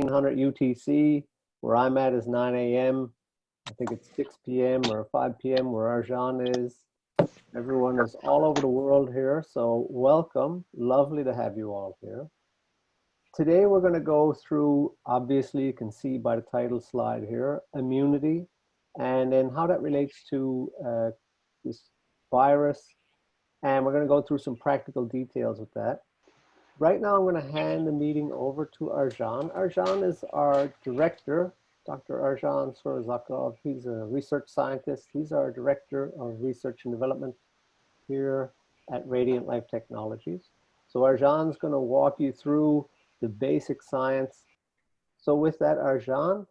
1900 UTC. Where I'm at is 9 a.m. I think it's 6 p.m. or 5 p.m. where Arjan is. Everyone is all over the world here, so welcome. Lovely to have you all here. Today we're going to go through, obviously you can see by the title slide here, immunity, and then how that relates to this virus. And we're going to go through some practical details with that. Right now I'm going to hand the meeting over to Arjan. Arjan is our director, Dr. Arjan Sorazakov. He's a research scientist. He's our director of research and development here at Radiant Life Technologies. So Arjan's going to walk you through the basic science. So with that, Arjan,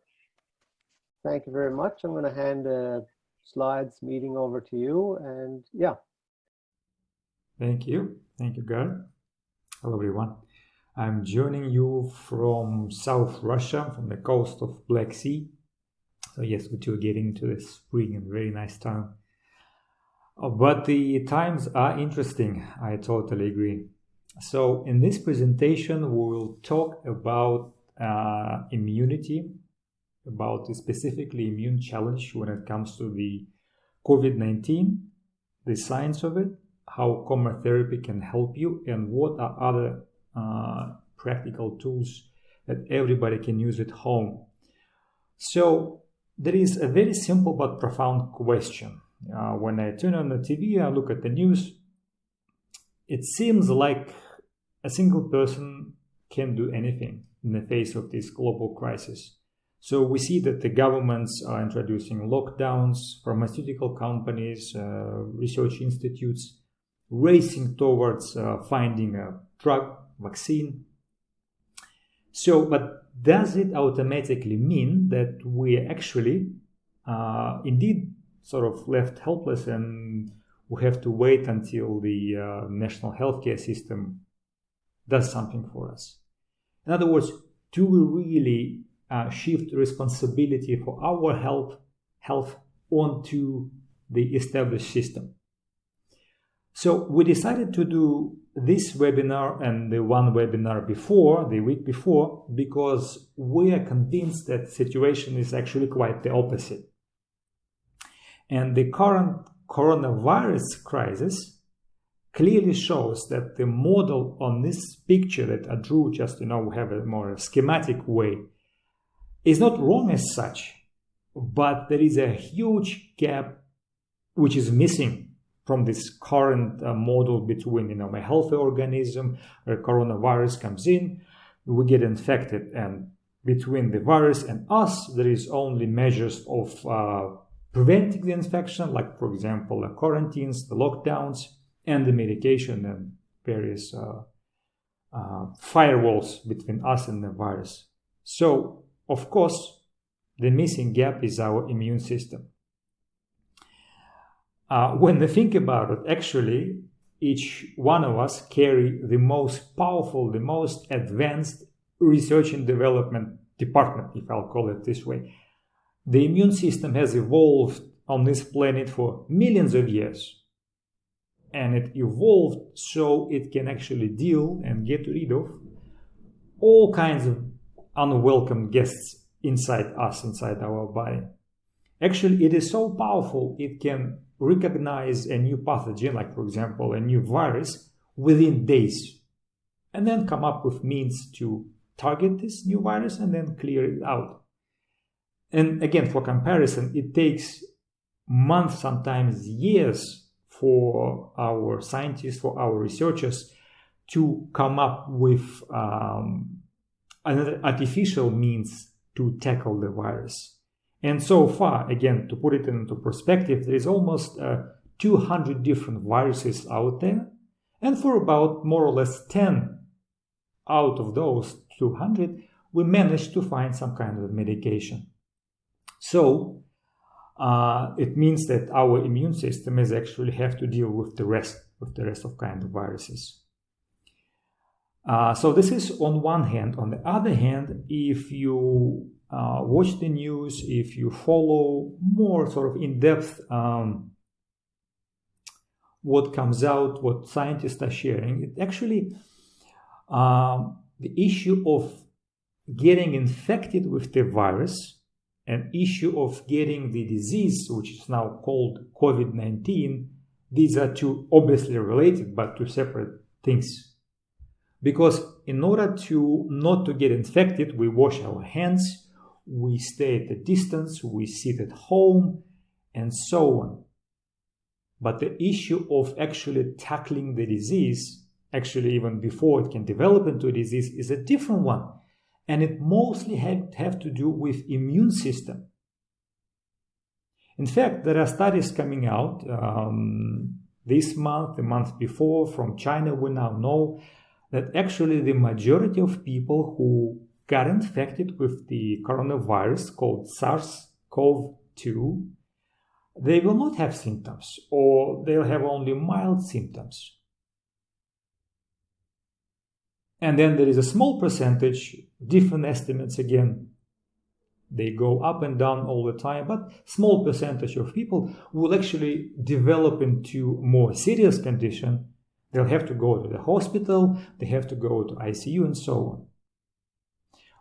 thank you very much. I'm going to hand the slides meeting over to you, and yeah. Thank you, Gareth. Hello everyone. I'm joining you from South Russia, from the coast of Black Sea. So yes, we too are getting to the spring and very nice time. But the times are interesting, I totally agree. So in this presentation, we will talk about immunity, about the specifically immune challenge when it comes to the COVID-19, the science of it, how coMra therapy can help you, and what are other practical tools that everybody can use at home. So there is a very simple but profound question. When I turn on the TV, I look at the news, it seems like a single person can do anything in the face of this global crisis. So we see that the governments are introducing lockdowns, pharmaceutical companies, research institutes racing towards finding a drug, vaccine. So, but does it automatically mean that we actually indeed sort of left helpless and we have to wait until the national healthcare system does something for us? In other words, do we really shift responsibility for our health onto the established system? So we decided to do this webinar and the one webinar before, the week before, because we are convinced that the situation is actually quite the opposite. And the current coronavirus crisis clearly shows that the model on this picture that I drew, just, we have a more schematic way, is not wrong as such, but there is a huge gap which is missing from this current model between, a healthy organism where coronavirus comes in, we get infected, and between the virus and us, there is only measures of preventing the infection, like, for example, the quarantines, the lockdowns, and the medication and various firewalls between us and the virus. So, of course, the missing gap is our immune system. When we think about it, actually, each one of us carry the most powerful, the most advanced research and development department, if I'll call it this way. The immune system has evolved on this planet for millions of years. And it evolved so it can actually deal and get rid of all kinds of unwelcome guests inside us, inside our body. Actually, it is so powerful, it can recognize a new pathogen, like, for example, a new virus, within days, and then come up with means to target this new virus and then clear it out. And again, for comparison, it takes months, sometimes years, for our scientists, for our researchers to come up with another artificial means to tackle the virus. And so far, again, to put it into perspective, there is almost 200 different viruses out there. And for about more or less 10 out of those 200, we managed to find some kind of medication. So it means that our immune system is actually have to deal with the rest of kind of viruses. So this is on one hand. On the other hand, if you watch the news, if you follow more sort of in-depth what comes out, what scientists are sharing, it actually the issue of getting infected with the virus, an issue of getting the disease, which is now called COVID-19, these are two obviously related but two separate things. Because in order to not to get infected, we wash our hands, we stay at a distance, we sit at home, and so on. But the issue of actually tackling the disease, actually even before it can develop into a disease, is a different one. And it mostly have to do with immune system. In fact, there are studies coming out this month, the month before, from China. We now know that actually the majority of people who got infected with the coronavirus called SARS-CoV-2, they will not have symptoms, or they'll have only mild symptoms. And then there is a small percentage, different estimates again, they go up and down all the time, but small percentage of people will actually develop into more serious condition. They'll have to go to the hospital, they have to go to ICU and so on.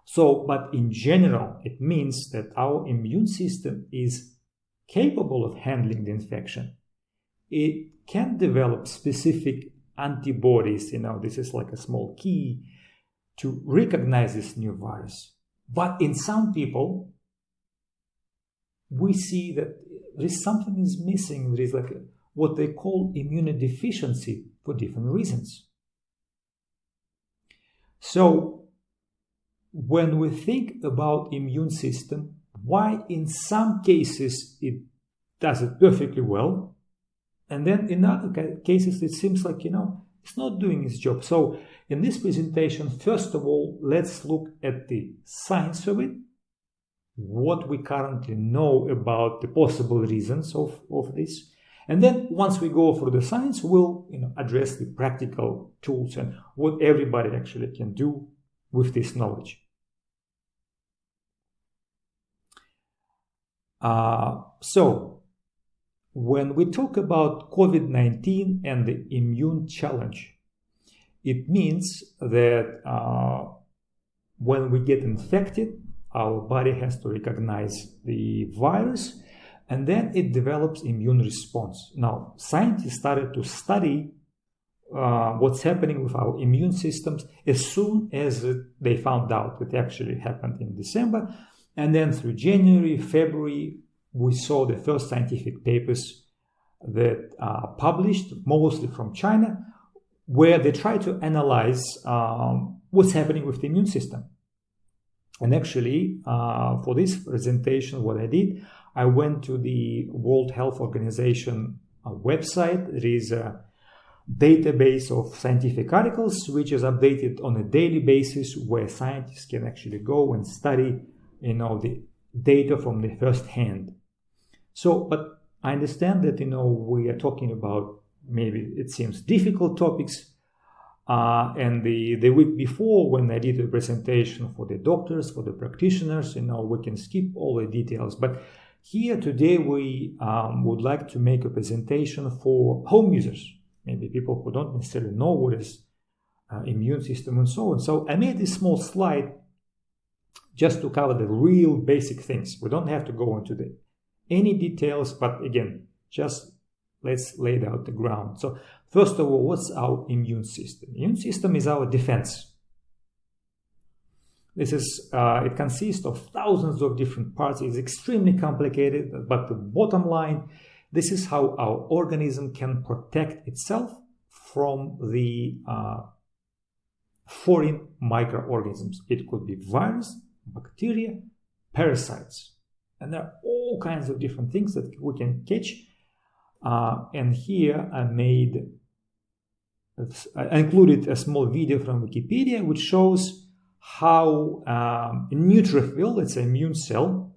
So, but in general, it means that our immune system is capable of handling the infection. It can develop specific antibodies, this is like a small key to recognize this new virus. But in some people, we see that there is something is missing. There is like what they call immunodeficiency for different reasons. So when we think about immune system, why in some cases it does it perfectly well, and then in other cases it seems like, it's not doing its job. So in this presentation, first of all, let's look at the science of it, what we currently know about the possible reasons of this. And then once we go through the science, we'll address the practical tools and what everybody actually can do with this knowledge. So when we talk about COVID-19 and the immune challenge, it means that when we get infected, our body has to recognize the virus, and then it develops immune response. Now, scientists started to study what's happening with our immune systems as soon as they found out it actually happened in December. And then through January, February, we saw the first scientific papers that are published, mostly from China, where they try to analyze what's happening with the immune system. And actually, for this presentation, what I did, I went to the World Health Organization website. There is a database of scientific articles, which is updated on a daily basis, where scientists can actually go and study, the data from the first hand. So, but I understand that, we are talking about maybe it seems difficult topics. And the week before, when I did the presentation for the doctors, for the practitioners, we can skip all the details. But here today, we would like to make a presentation for home users, maybe people who don't necessarily know what is immune system and so on. So I made this small slide just to cover the real basic things. We don't have to go into any details, but again, just let's lay out the ground. So first of all, what's our immune system? Immune system is our defense. This is, it consists of thousands of different parts. It's extremely complicated, but the bottom line, this is how our organism can protect itself from the foreign microorganisms. It could be virus, bacteria, parasites. And there are all kinds of different things that we can catch. And here I included a small video from Wikipedia, which shows how a neutrophil, let's say immune cell,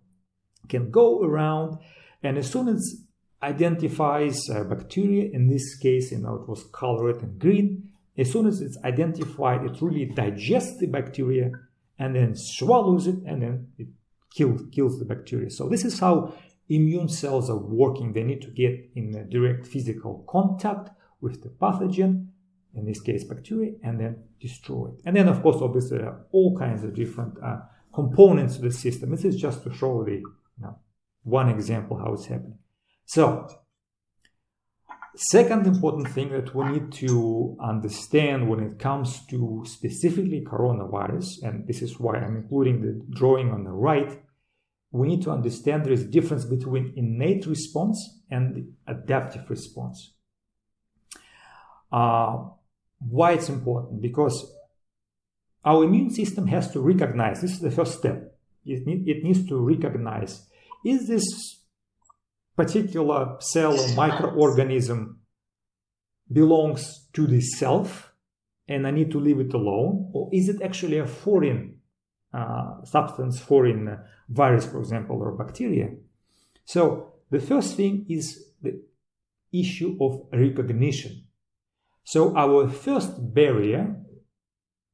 can go around, and as soon as it identifies bacteria, in this case, it was colored in green, as soon as it's identified, it really digests the bacteria and then swallows it, and then it kills the bacteria. So this is how immune cells are working. They need to get in a direct physical contact with the pathogen, in this case bacteria, and then destroy it. And then, of course, obviously, there are all kinds of different components to the system. This is just to show the one example how it's happening. So, second important thing that we need to understand when it comes to specifically coronavirus, and this is why I'm including the drawing on the right, we need to understand there is a difference between innate response and the adaptive response. Why it's important? Because our immune system has to recognize, this is the first step, it needs to recognize, is this particular cell or microorganism belongs to the self and I need to leave it alone, or is it actually a foreign substance, foreign virus, for example, or bacteria? So the first thing is the issue of recognition. So our first barrier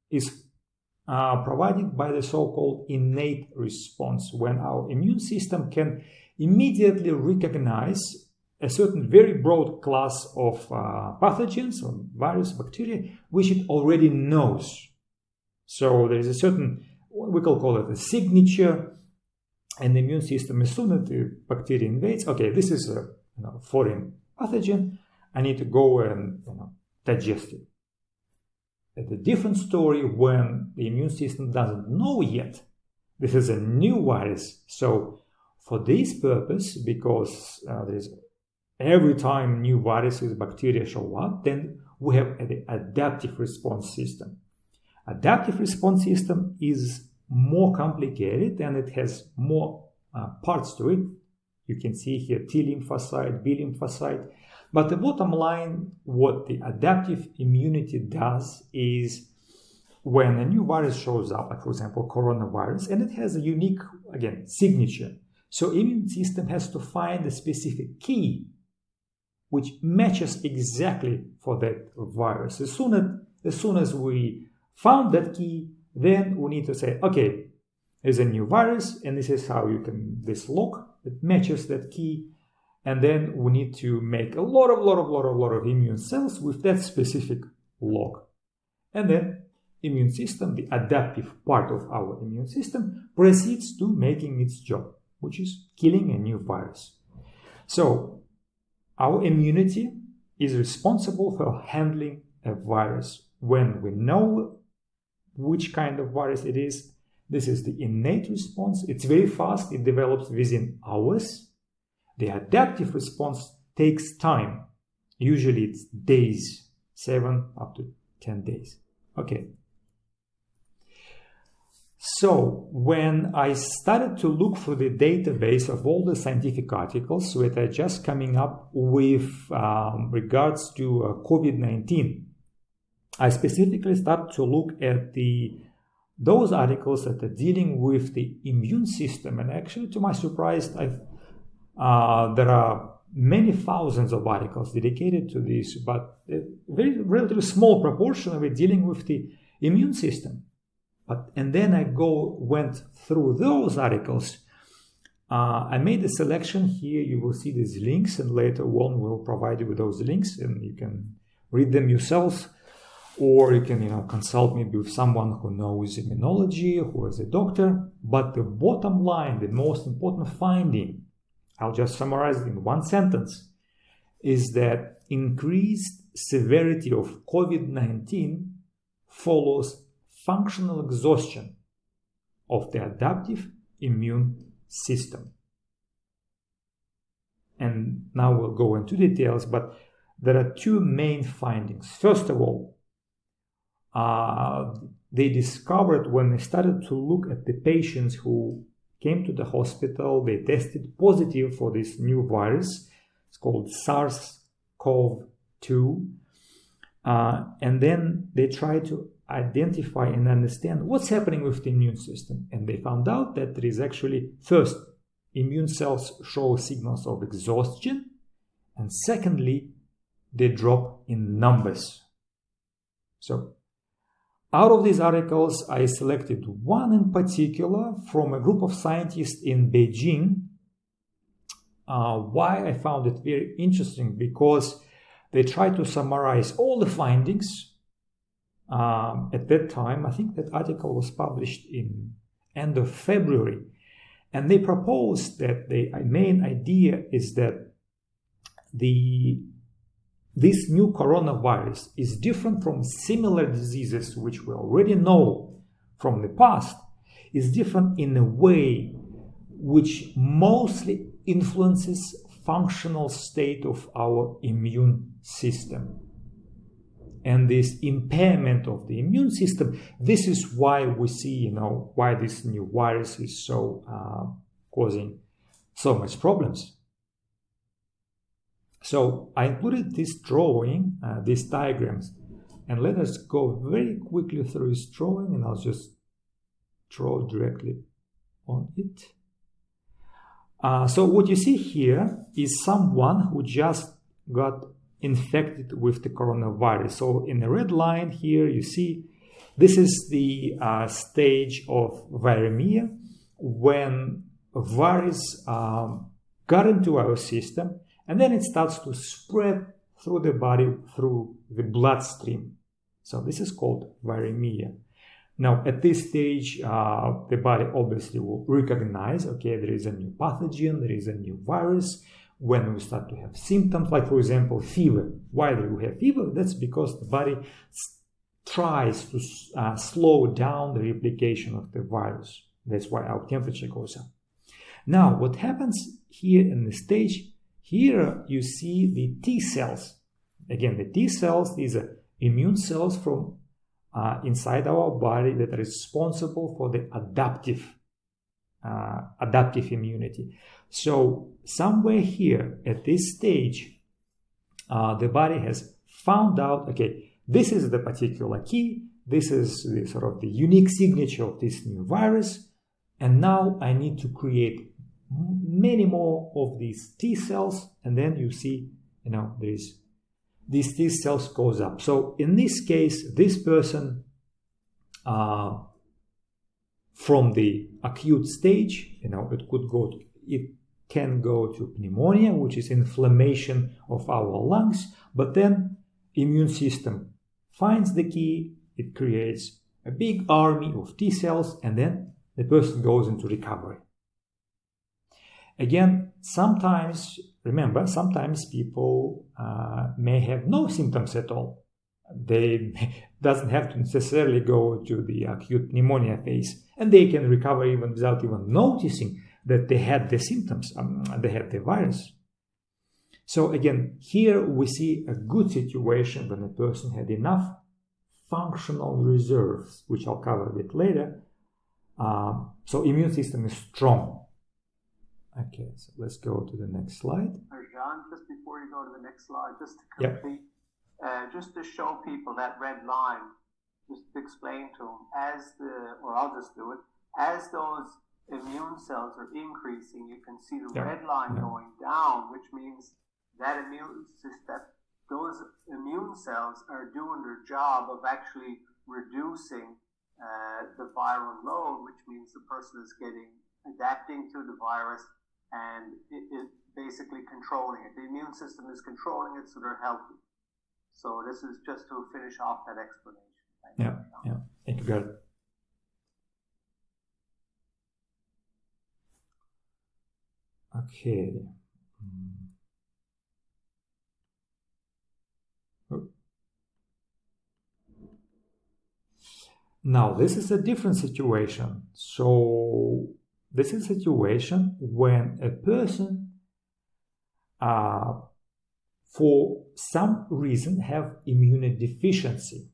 is provided by the so-called innate response, when our immune system can immediately recognize a certain very broad class of pathogens or virus, bacteria, which it already knows. So there is a certain, we can call it a signature, and the immune system, as soon as the bacteria invades, okay, this is a foreign pathogen, I need to go and digest it. It's a different story when the immune system doesn't know yet this is a new virus. So for this purpose, because there's every time new viruses, bacteria show up, then we have the adaptive response system. Adaptive response system is more complicated and it has more parts to it. You can see here T lymphocyte, B lymphocyte. But the bottom line, what the adaptive immunity does is when a new virus shows up, like for example coronavirus, and it has a unique, again, signature. So immune system has to find a specific key which matches exactly for that virus. As soon as we found that key, then we need to say, okay, there's a new virus, and this is how you can, this lock that matches that key. And then we need to make a lot of immune cells with that specific lock. And then immune system, the adaptive part of our immune system, proceeds to making its job, which is killing a new virus. So our immunity is responsible for handling a virus. When we know which kind of virus it is, this is the innate response. It's very fast. It develops within hours. The adaptive response takes time. Usually it's days, 7 up to 10 days. Okay. So when I started to look through the database of all the scientific articles that are just coming up with regards to COVID-19, I specifically started to look at those articles that are dealing with the immune system. And actually, to my surprise, there are many thousands of articles dedicated to this, but a very relatively small proportion of it dealing with the immune system. And then I went through those articles. I made a selection here. You will see these links, and later on we'll provide you with those links, and you can read them yourself, or you can consult me with someone who knows immunology, who is a doctor. But the bottom line, the most important finding, I'll just summarize it in one sentence, is that increased severity of COVID-19 follows functional exhaustion of the adaptive immune system. And now we'll go into details, but there are two main findings. First of all, they discovered when they started to look at the patients who came to the hospital, they tested positive for this new virus. It's called SARS-CoV-2. And then they tried to identify and understand what's happening with the immune system. And they found out that there is actually, first, immune cells show signals of exhaustion. And secondly, they drop in numbers. So out of these articles, I selected one in particular from a group of scientists in Beijing. Why I found it very interesting? Because They tried to summarize all the findings. At that time, I think that article was published in end of February, and they proposed that the main idea is that this new coronavirus is different from similar diseases which we already know from the past, is different in a way which mostly influences functional state of our immune system. And this impairment of the immune system, this is why we see, why this new virus is so causing so much problems. So I included this drawing, these diagrams, and let us go very quickly through this drawing, and I'll just draw directly on it. So what you see here is someone who just got infected with the coronavirus. So in the red line here, you see this is the stage of viremia, when a virus got into our system, and then it starts to spread through the body, through the bloodstream. So this is called viremia. Now, at this stage, the body obviously will recognize, okay, there is a new pathogen, there is a new virus. When we start to have symptoms, like, for example, fever. Why do we have fever? That's because the body tries to slow down the replication of the virus. That's why our temperature goes up. Now, what happens here in the stage, here you see the T cells. Again, the T cells, these are immune cells from inside our body that are responsible for the adaptive immunity. So somewhere here at this stage, the body has found out, okay, this is the particular key, this is the sort of the unique signature of this new virus, and now I need to create many more of these T cells, and then you see, there is these T cells goes up. So in this case, this person from the acute stage, it can go to pneumonia, which is inflammation of our lungs, but then immune system finds the key, it creates a big army of T cells, and then the person goes into recovery. Again, sometimes people may have no symptoms at all. They doesn't have to necessarily go to the acute pneumonia phase, and they can recover even without even noticing that they had the symptoms, they had the virus. So again, here we see a good situation when a person had enough functional reserves, which I'll cover a bit later. So immune system is strong. Okay, so let's go to the next slide. Arjan, just before you go to the next slide, just to complete, just to show people that red line, just to explain to them, I'll just do it, as those immune cells are increasing, you can see the red line going down, which means that those immune cells are doing their job of actually reducing the viral load, which means the person is adapting to the virus, and it basically controlling it. The immune system is controlling it, so they're healthy. So this is just to finish off that explanation. Thank you, Gerd. Okay. Now, this is a different situation. So, this is a situation when a person, for some reason, have immunodeficiency.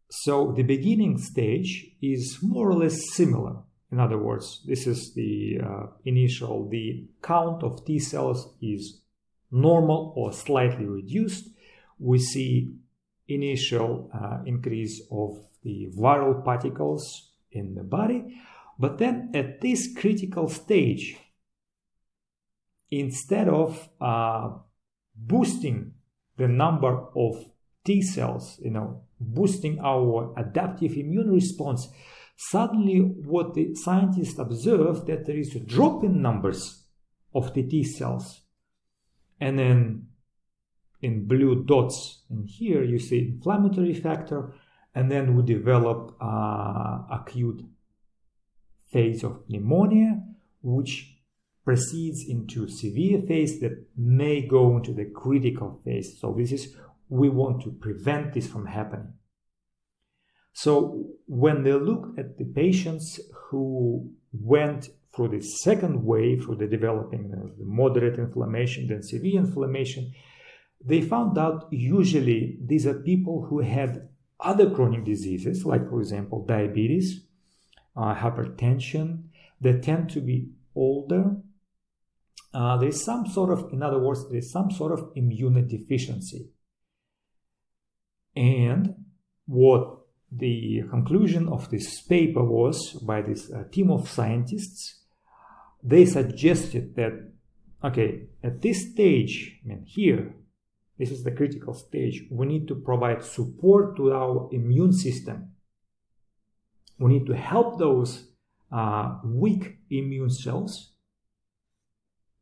So, the beginning stage is more or less similar. In other words, this is the the count of T cells is normal or slightly reduced. We see initial increase of the viral particles in the body, but then at this critical stage, instead of boosting the number of T cells, boosting our adaptive immune response, suddenly what the scientists observed that there is a drop in numbers of the T cells. And then in blue dots in here, you see inflammatory factor, and then we develop acute phase of pneumonia, which proceeds into severe phase that may go into the critical phase. So we want to prevent this from happening. So when they looked at the patients who went through the second wave, through the developing the moderate inflammation, then severe inflammation, they found out usually these are people who had other chronic diseases, like, for example, diabetes, hypertension. They tend to be older. There's some sort of, in other words, there's some sort of immunodeficiency. And what the conclusion of this paper was by this team of scientists, they suggested that, okay, at this stage, here, this is the critical stage, we need to provide support to our immune system. We need to help those weak immune cells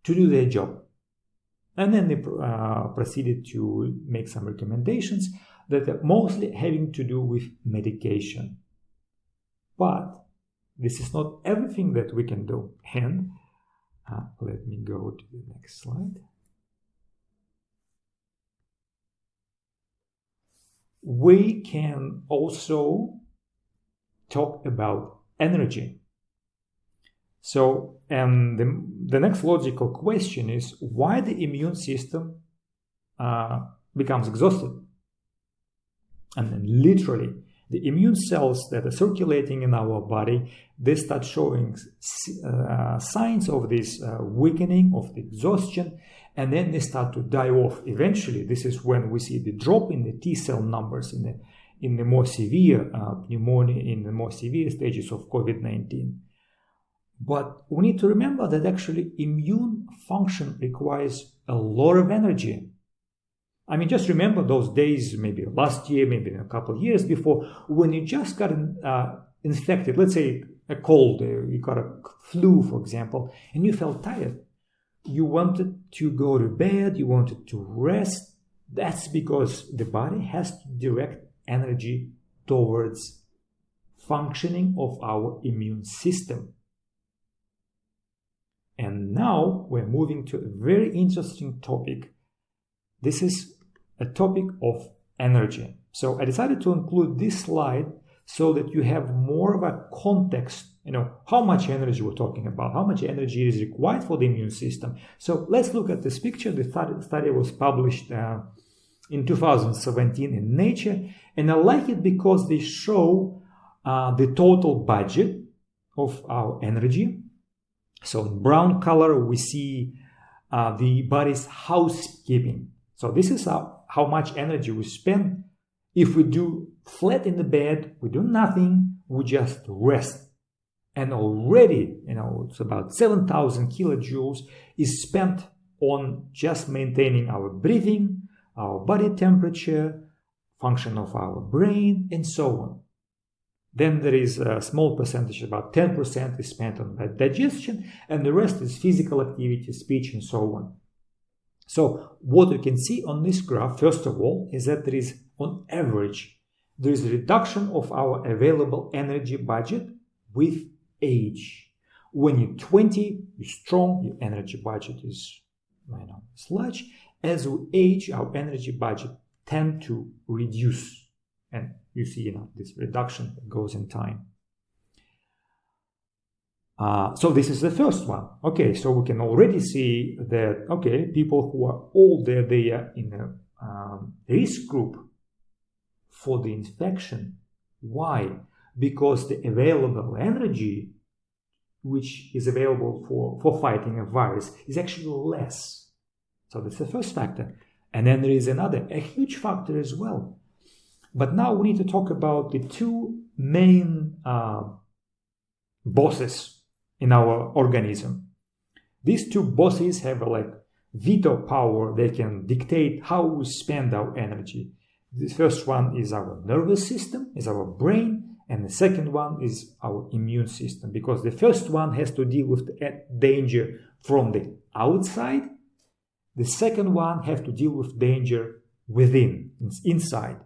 to do their job. And then they proceeded to make some recommendations that are mostly having to do with medication. But this is not everything that we can do. And let me go to the next slide. We can also talk about energy. So, and the next logical question is why the immune system becomes exhausted. And then literally, the immune cells that are circulating in our body, they start showing signs of this weakening, of the exhaustion, and then they start to die off. Eventually, this is when we see the drop in the T cell numbers in the more severe pneumonia, in the more severe stages of COVID-19. But we need to remember that actually immune function requires a lot of energy. I mean, just remember those days, maybe last year, maybe a couple of years before, when you just got infected, let's say a cold, you got a flu, for example, and you felt tired. You wanted to go to bed, you wanted to rest. That's because the body has to direct energy towards functioning of our immune system. And now we're moving to a very interesting topic. This is a topic of energy. So I decided to include this slide so that you have more of a context, how much energy we're talking about, how much energy is required for the immune system. So let's look at this picture. The study was published in 2017 in Nature, and I like it because they show the total budget of our energy. So in brown color, we see the body's housekeeping. So this is how much energy we spend. If we do flat in the bed, we do nothing, we just rest. And already, it's about 7,000 kilojoules is spent on just maintaining our breathing, our body temperature, function of our brain, and so on. Then there is a small percentage, about 10% is spent on digestion, and the rest is physical activity, speech, and so on. So what you can see on this graph, first of all, is that there is, on average, there is a reduction of our available energy budget with age. When you're 20, you're strong, your energy budget is large. As we age, our energy budget tend to reduce. And you see, this reduction that goes in time. So this is the first one. Okay, so we can already see that, people who are older, they are in a risk group for the infection. Why? Because the available energy, which is available for fighting a virus, is actually less. So that's the first factor. And then there is a huge factor as well. But now we need to talk about the two main bosses in our organism. These two bosses have veto power. They can dictate how we spend our energy. The first one is our nervous system, is our brain, and the second one is our immune system, because the first one has to deal with the danger from the outside, The second one have to deal with danger within, inside.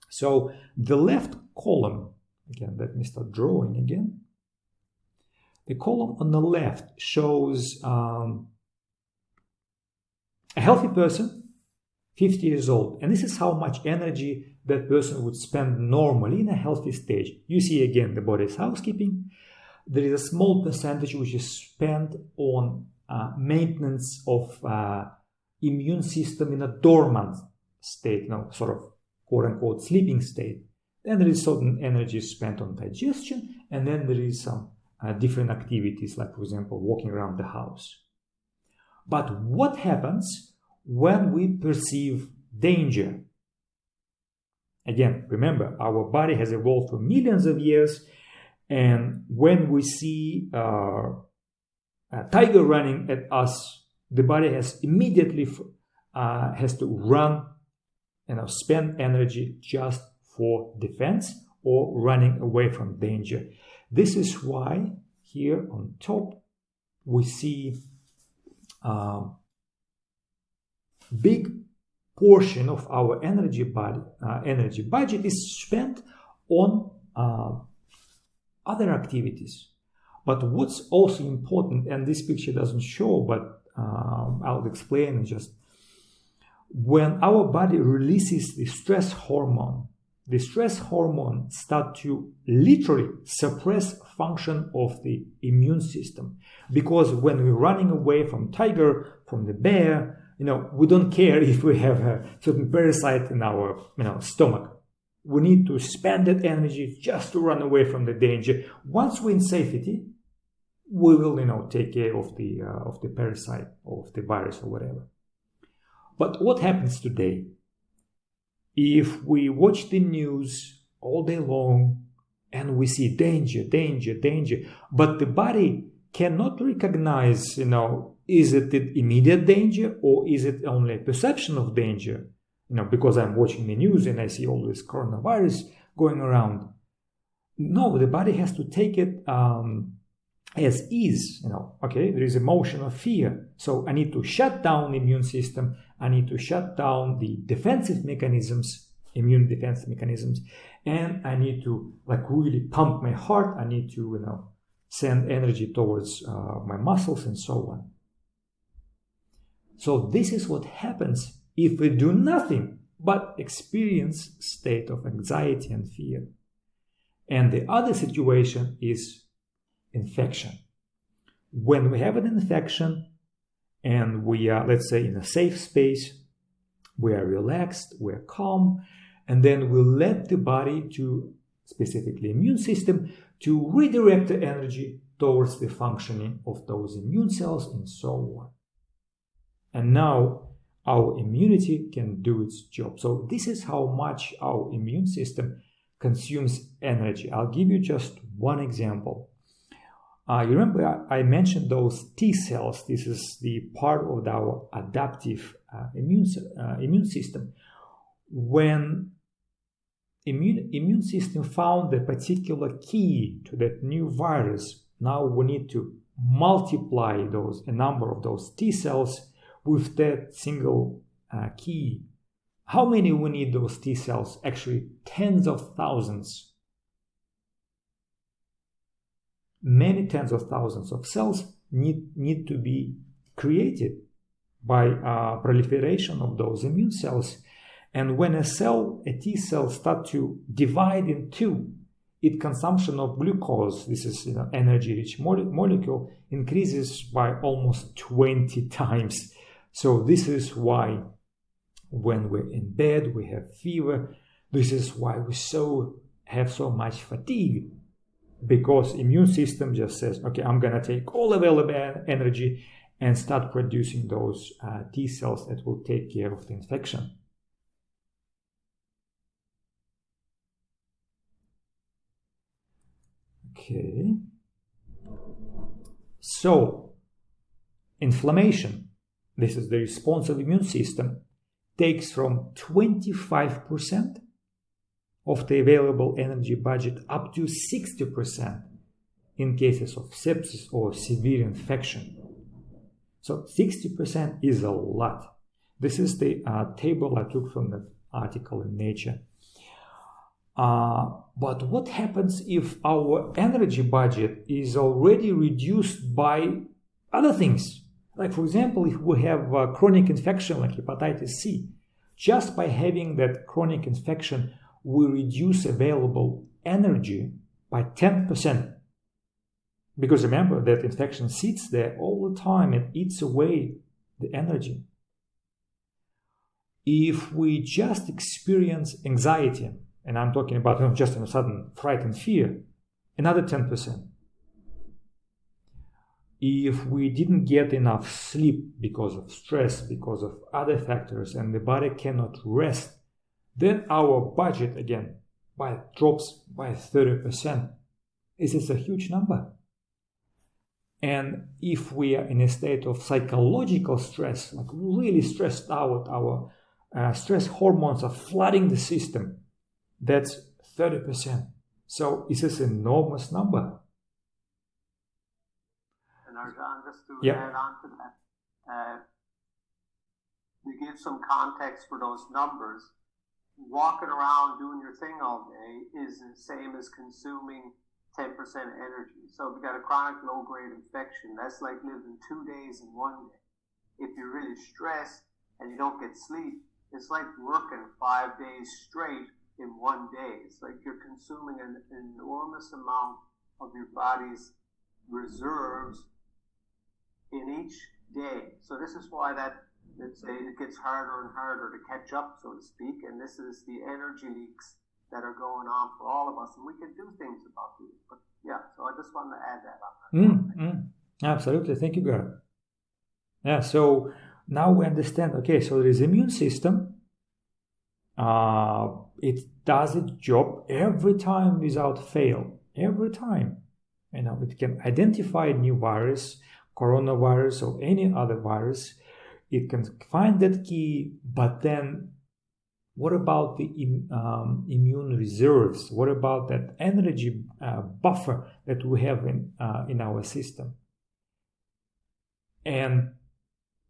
So the left column, again, let me start drawing again. The column on the left shows a healthy person, 50 years old, and this is how much energy that person would spend normally in a healthy stage. You see again the body's housekeeping. There is a small percentage which is spent on maintenance of immune system in a dormant state, sort of quote-unquote sleeping state. Then there is certain energy spent on digestion, and then there is some different activities, like, for example, walking around the house. But what happens when we perceive danger? Again, remember, our body has evolved for millions of years, and when we see a tiger running at us, the body has immediately has to run, spend energy just for defense or running away from danger. This is why here on top we see big portion of our energy budget is spent on other activities. But what's also important, and this picture doesn't show, but I'll explain just when our body releases the stress hormone starts to literally suppress function of the immune system. Because when we're running away from tiger, from the bear, we don't care if we have a certain parasite in our stomach. We need to spend that energy just to run away from the danger. Once we're in safety, we will take care of the parasite or of the virus or whatever. But what happens today? If we watch the news all day long and we see danger, but the body cannot recognize, is it the immediate danger or is it only a perception of danger? Because I'm watching the news and I see all this coronavirus going around. No, the body has to take it as is, okay, there is emotion of fear. So I need to shut down the immune system. I need to shut down the defensive mechanisms, immune defense mechanisms, and I need to really pump my heart. I need to, send energy towards my muscles and so on. So this is what happens if we do nothing but experience state of anxiety and fear. And the other situation is infection. When we have an infection and we are, let's say, in a safe space, we are relaxed, we are calm, and then we let the body, to specifically immune system, to redirect the energy towards the functioning of those immune cells and so on. And now our immunity can do its job. So this is how much our immune system consumes energy. I'll give you just one example. You remember I mentioned those T cells. This is the part of our adaptive immune system. When immune system found a particular key to that new virus, now we need to multiply a number of those T cells with that single key. How many we need those T cells? Actually, tens of thousands. Many tens of thousands of cells need to be created by proliferation of those immune cells. And when a T cell starts to divide in two, its consumption of glucose, this is energy-rich molecule, increases by almost 20 times. So this is why when we're in bed, we have fever. This is why we have so much fatigue. Because immune system just says, okay, I'm going to take all available energy and start producing those T cells that will take care of the infection. Okay. So, inflammation, this is the response of the immune system, takes from 25% of the available energy budget up to 60% in cases of sepsis or severe infection. So 60% is a lot. This is the table I took from the article in Nature. But what happens if our energy budget is already reduced by other things? Like, for example, if we have a chronic infection like hepatitis C, just by having that chronic infection, we reduce available energy by 10%. Because remember that infection sits there all the time and eats away the energy. If we just experience anxiety, and I'm talking about just a sudden fright and fear, another 10%. If we didn't get enough sleep because of stress, because of other factors, and the body cannot rest, then our budget again drops by 30%. This is a huge number. And if we are in a state of psychological stress, like really stressed out, our stress hormones are flooding the system, that's 30%. So it's an enormous number. And Arjan, just to add on to that, to give some context for those numbers, walking around doing your thing all day is the same as consuming 10% energy. So if you got a chronic low-grade infection, that's like living 2 days in 1 day. If you're really stressed and you don't get sleep, it's like working 5 days straight in 1 day. It's like you're consuming an enormous amount of your body's reserves in each day. So this is why it gets harder and harder to catch up, so to speak. And this is the energy leaks that are going on for all of us, and we can do things about these. But yeah, so I just wanted to add that on. Absolutely, thank you, Gar. Yeah, so now we understand. Okay, so there is immune system. It does its job every time without fail. Every time, it can identify a new virus, coronavirus, or any other virus. It can find that key, but then what about the immune reserves? What about that energy buffer that we have in our system? And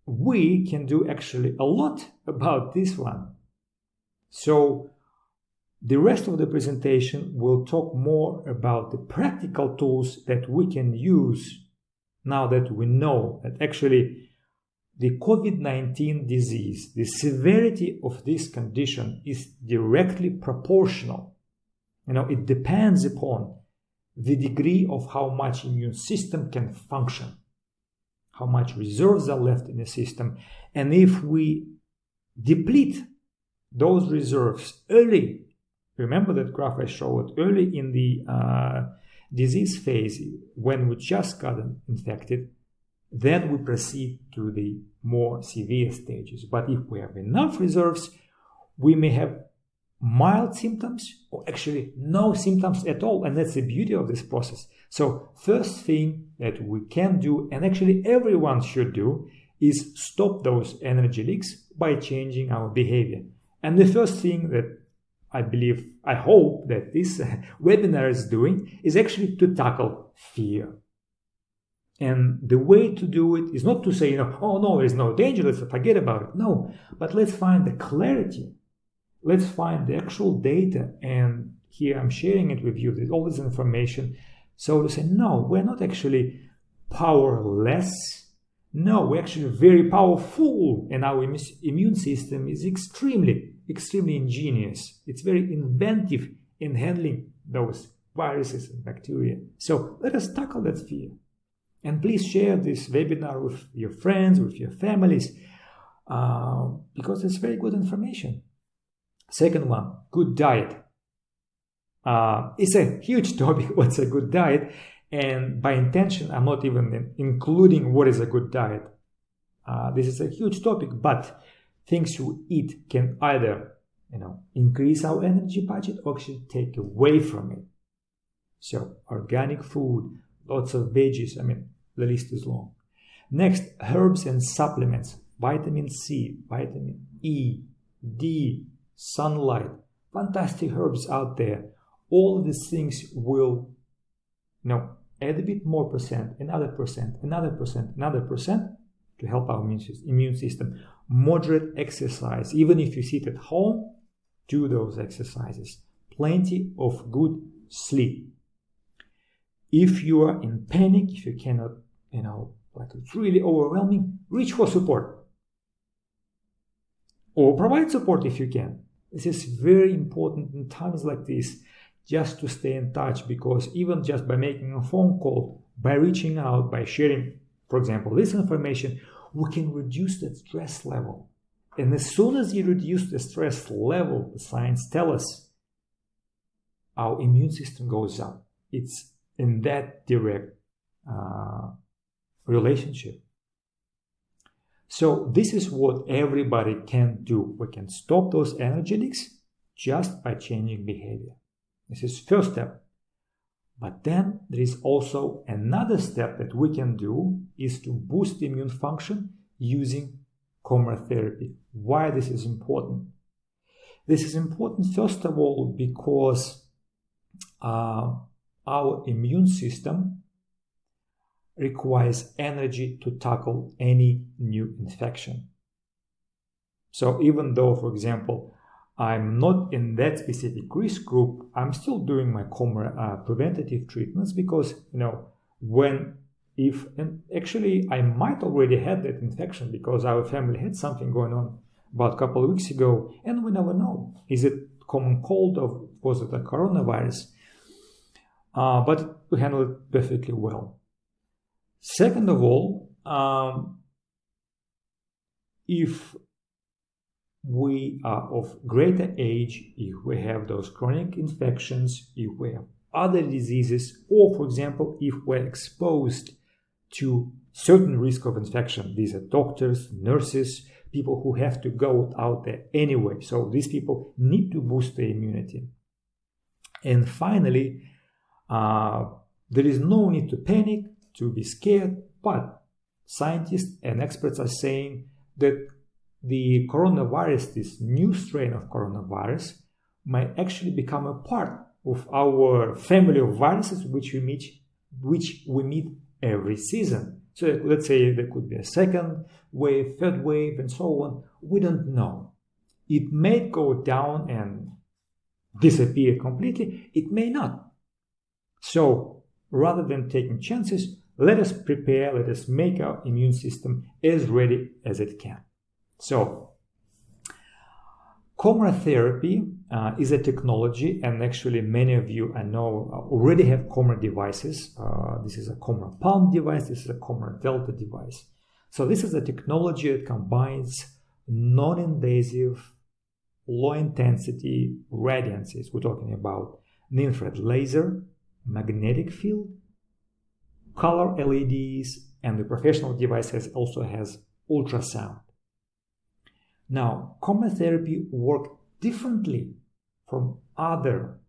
we can do actually a lot about this one. So the rest of the presentation will talk more about the practical tools that we can use now that we know that actually the COVID-19 disease, the severity of this condition is directly proportional. It depends upon the degree of how much immune system can function, how much reserves are left in the system. And if we deplete those reserves early, remember that graph I showed early in the disease phase when we just got infected, then we proceed to the more severe stages. But if we have enough reserves, we may have mild symptoms or actually no symptoms at all. And that's the beauty of this process. So first thing that we can do, and actually everyone should do, is stop those energy leaks by changing our behavior. And the first thing that I hope that this webinar is doing is actually to tackle fear. And the way to do it is not to say, oh no, there's no danger, let's forget about it. No, but let's find the clarity. Let's find the actual data. And here I'm sharing it with you. There's all this information. So to say, no, we're not actually powerless. No, we're actually very powerful. And our immune system is extremely, extremely ingenious. It's very inventive in handling those viruses and bacteria. So let us tackle that fear. And please share this webinar with your friends, with your families, because it's very good information. Second one, good diet. It's a huge topic, what's a good diet? And by intention, I'm not even including what is a good diet. This is a huge topic, but things we eat can either, increase our energy budget or actually take away from it. So organic food, lots of veggies, the list is long. Next, herbs and supplements, vitamin C, vitamin E, D, sunlight, fantastic herbs out there. All of these things will, add a bit more percent, another percent, another percent, another percent, to help our immune system. Moderate exercise. Even if you sit at home, do those exercises. Plenty of good sleep. If you are in panic, if you cannot, like it's really overwhelming, reach for support. Or provide support if you can. This is very important in times like this, just to stay in touch, because even just by making a phone call, by reaching out, by sharing, for example, this information, we can reduce that stress level. And as soon as you reduce the stress level, the science tells us, our immune system goes up. It's in that direct relationship. So this is what everybody can do. We can stop those energetics just by changing behavior. This is first step. But then there is also another step that we can do, is to boost immune function using coMra therapy. Why this is important? This is important, first of all, because our immune system requires energy to tackle any new infection. So even though, for example, I'm not in that specific risk group, I'm still doing my coMra preventative treatments, because, and actually I might already had that infection because our family had something going on about a couple of weeks ago, and we never know. Is it common cold or was it a coronavirus? But we handled it perfectly well. Second of all, if we are of greater age, if we have those chronic infections, if we have other diseases, or, for example, if we're exposed to certain risk of infection, these are doctors, nurses, people who have to go out there anyway. So these people need to boost their immunity. And finally, there is no need to panic, to be scared, but scientists and experts are saying that the coronavirus, this new strain of coronavirus, might actually become a part of our family of viruses which we meet every season. So let's say there could be a second wave, third wave, and so on. We don't know. It may go down and disappear completely. It may not. So rather than taking chances, let us prepare, let us make our immune system as ready as it can. So, coMra therapy is a technology, and actually many of you I know already have coMra devices. This is a coMra Palm device, this is a coMra Delta device. So this is a technology that combines non-invasive, low-intensity radiances. We're talking about an infrared laser, magnetic field, color LEDs, and the professional device also has ultrasound. Now, coMra therapy works differently from other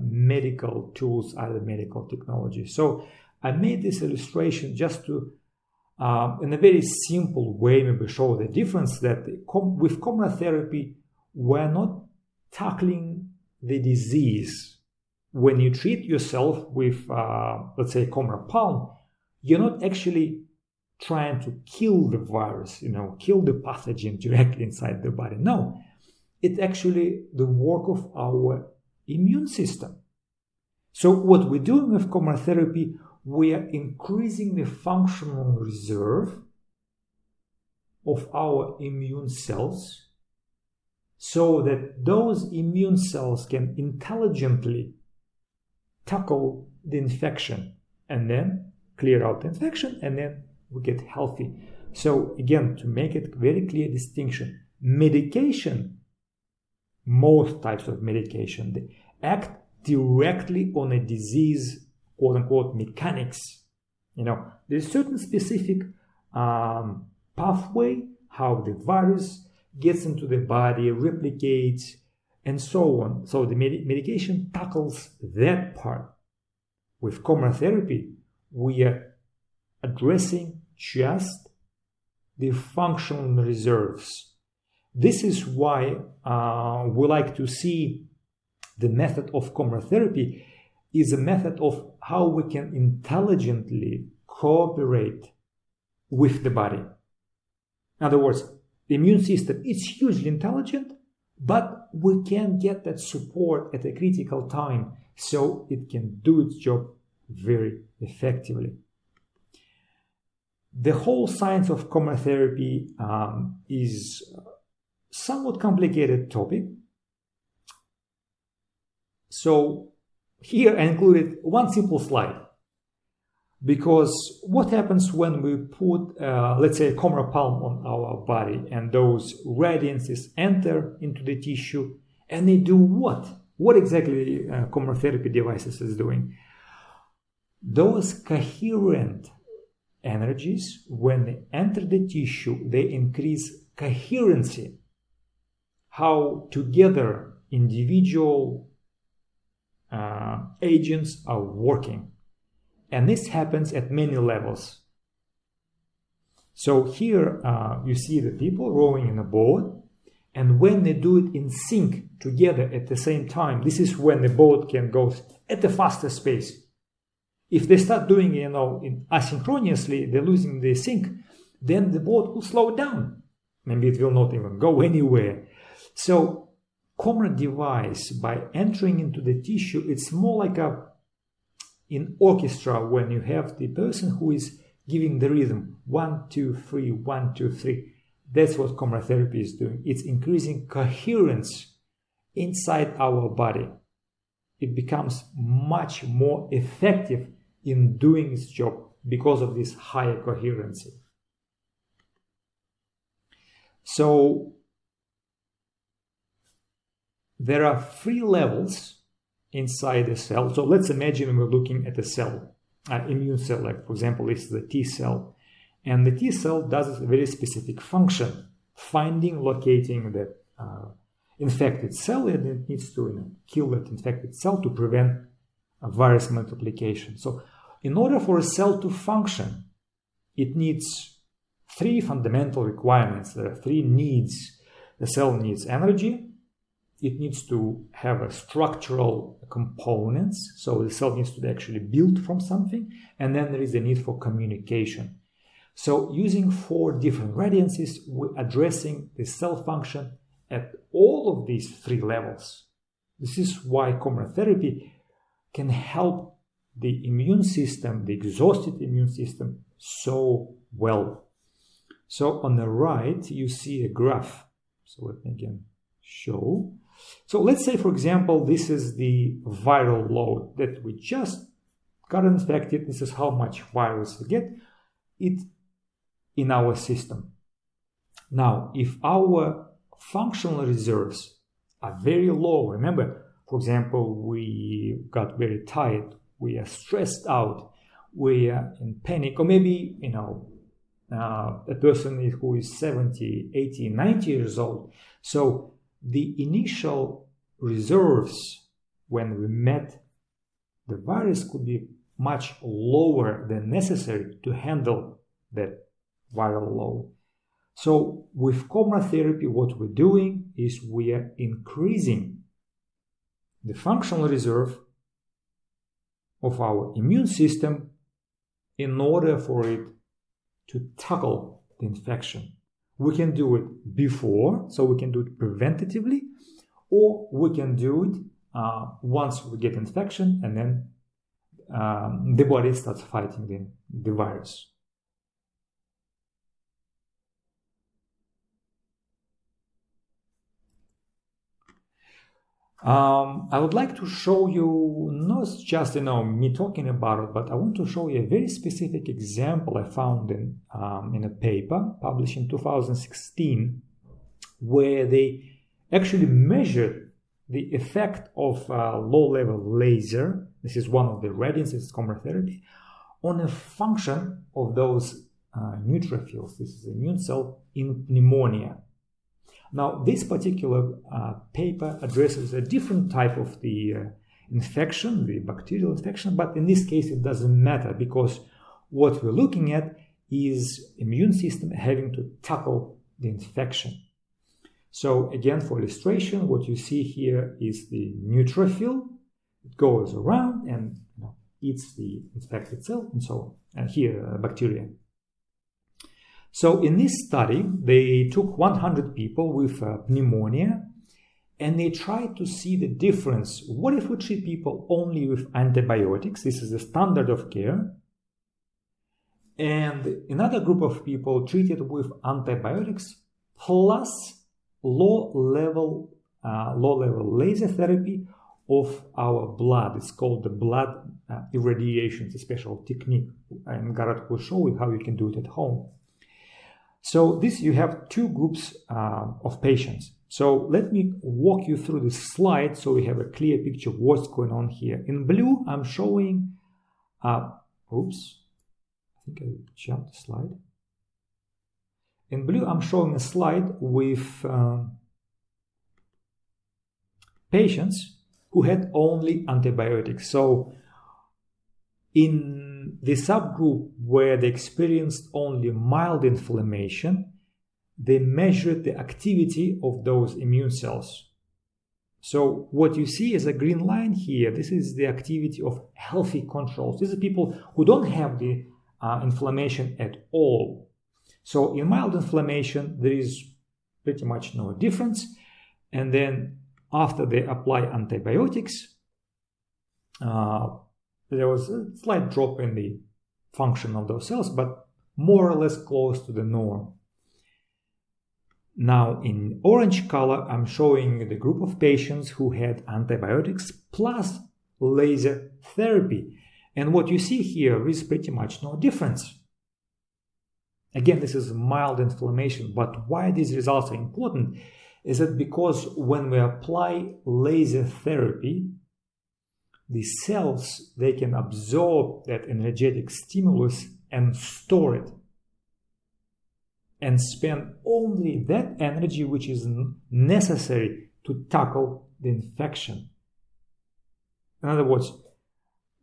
medical tools, other medical technologies. So I made this illustration just to, in a very simple way, maybe show the difference that with coMra therapy, we're not tackling the disease. When you treat yourself with, let's say, coMra Palm, you're not actually trying to kill the virus, kill the pathogen directly inside the body. No, it's actually the work of our immune system. So what we're doing with coMra therapy, we are increasing the functional reserve of our immune cells so that those immune cells can intelligently tackle the infection and then clear out the infection, and then we get healthy. So again, to make it very clear distinction, medication, most types of medication, they act directly on a disease, quote unquote, mechanics. There's certain specific pathway, how the virus gets into the body, replicates, and so on. So the medication tackles that part. With coMra therapy, we are addressing just the functional reserves. This is why we like to see the method of coMra therapy is a method of how we can intelligently cooperate with the body. In other words, the immune system is hugely intelligent, but we can get that support at a critical time so it can do its job very effectively. The whole science of coMra therapy is a somewhat complicated topic. So here I included one simple slide, because what happens when we put, let's say, a coMra palm on our body, and those radiances enter into the tissue, and they do what? What exactly coMra therapy devices is doing? Those coherent energies, when they enter the tissue, they increase coherency, how together individual agents are working. And this happens at many levels. So here you see the people rowing in a boat, and when they do it in sync together at the same time, this is when the boat can go at the fastest pace. If they start doing it, asynchronously, they're losing the sync, then the boat will slow down. Maybe it will not even go anywhere. So coMra device, by entering into the tissue, it's more like in orchestra, when you have the person who is giving the rhythm 1 2 3 1 2 3. That's what coMra therapy is doing. It's increasing coherence inside our body. It becomes much more effective in doing its job because of this higher coherency. So there are 3 levels inside a cell. So let's imagine we're looking at a cell, an immune cell, like for example, this is the T cell. And the T cell does a very specific function, finding, locating the infected cell, and it needs to kill that infected cell to prevent a virus multiplication. So in order for a cell to function, it needs 3 fundamental requirements. There are 3 needs. The cell needs energy. It needs to have a structural components, so the cell needs to be actually built from something, and then there is a need for communication. So using 4 different radiances, we're addressing the cell function at all of these 3 levels. This is why coMra therapy can help the immune system, the exhausted immune system, so well. So on the right, you see a graph. So let me again show. So let's say, for example, this is the viral load that we just got infected. This is how much virus we get it in our system. Now, if our functional reserves are very low, remember, for example, we got very tired, we are stressed out, we are in panic, or maybe, a person who is 70, 80, 90 years old. So the initial reserves when we met the virus could be much lower than necessary to handle that viral load. So with coMra therapy, what we're doing is we are increasing the functional reserve of our immune system in order for it to tackle the infection. We can do it before, so we can do it preventatively, or we can do it once we get infection, and then the body starts fighting the virus. I would like to show you not just me talking about it, but I want to show you a very specific example I found in a paper published in 2016, where they actually measured the effect of low-level laser. This is one of the radiances, coMra therapy, on a function of those neutrophils. This is an immune cell in pneumonia. Now, this particular paper addresses a different type of the infection, the bacterial infection, but in this case it doesn't matter, because what we're looking at is immune system having to tackle the infection. So again, for illustration, what you see here is the neutrophil. It goes around and eats the infected cell and so on. And here, bacteria. So in this study, they took 100 people with pneumonia, and they tried to see the difference. What if we treat people only with antibiotics? This is the standard of care. And another group of people treated with antibiotics plus low-level laser therapy of our blood. It's called the blood irradiation. It's a special technique, and Garrett will show you how you can do it at home. So this, you have two groups of patients. So let me walk you through this slide so we have a clear picture of what's going on here. In blue, I'm showing, oops, I think I jumped the slide. In blue, I'm showing a slide with patients who had only antibiotics. So in the subgroup where they experienced only mild inflammation, they measured the activity of those immune cells. So what you see is a green line here. This is the activity of healthy controls. These are people who don't have the inflammation at all. So in mild inflammation, there is pretty much no difference. And then after they apply antibiotics, there was a slight drop in the function of those cells, but more or less close to the norm. Now in orange color, I'm showing the group of patients who had antibiotics plus laser therapy. And what you see here is pretty much no difference. Again, this is mild inflammation, but why these results are important is that because when we apply laser therapy, the cells, they can absorb that energetic stimulus and store it and spend only that energy which is necessary to tackle the infection. In other words,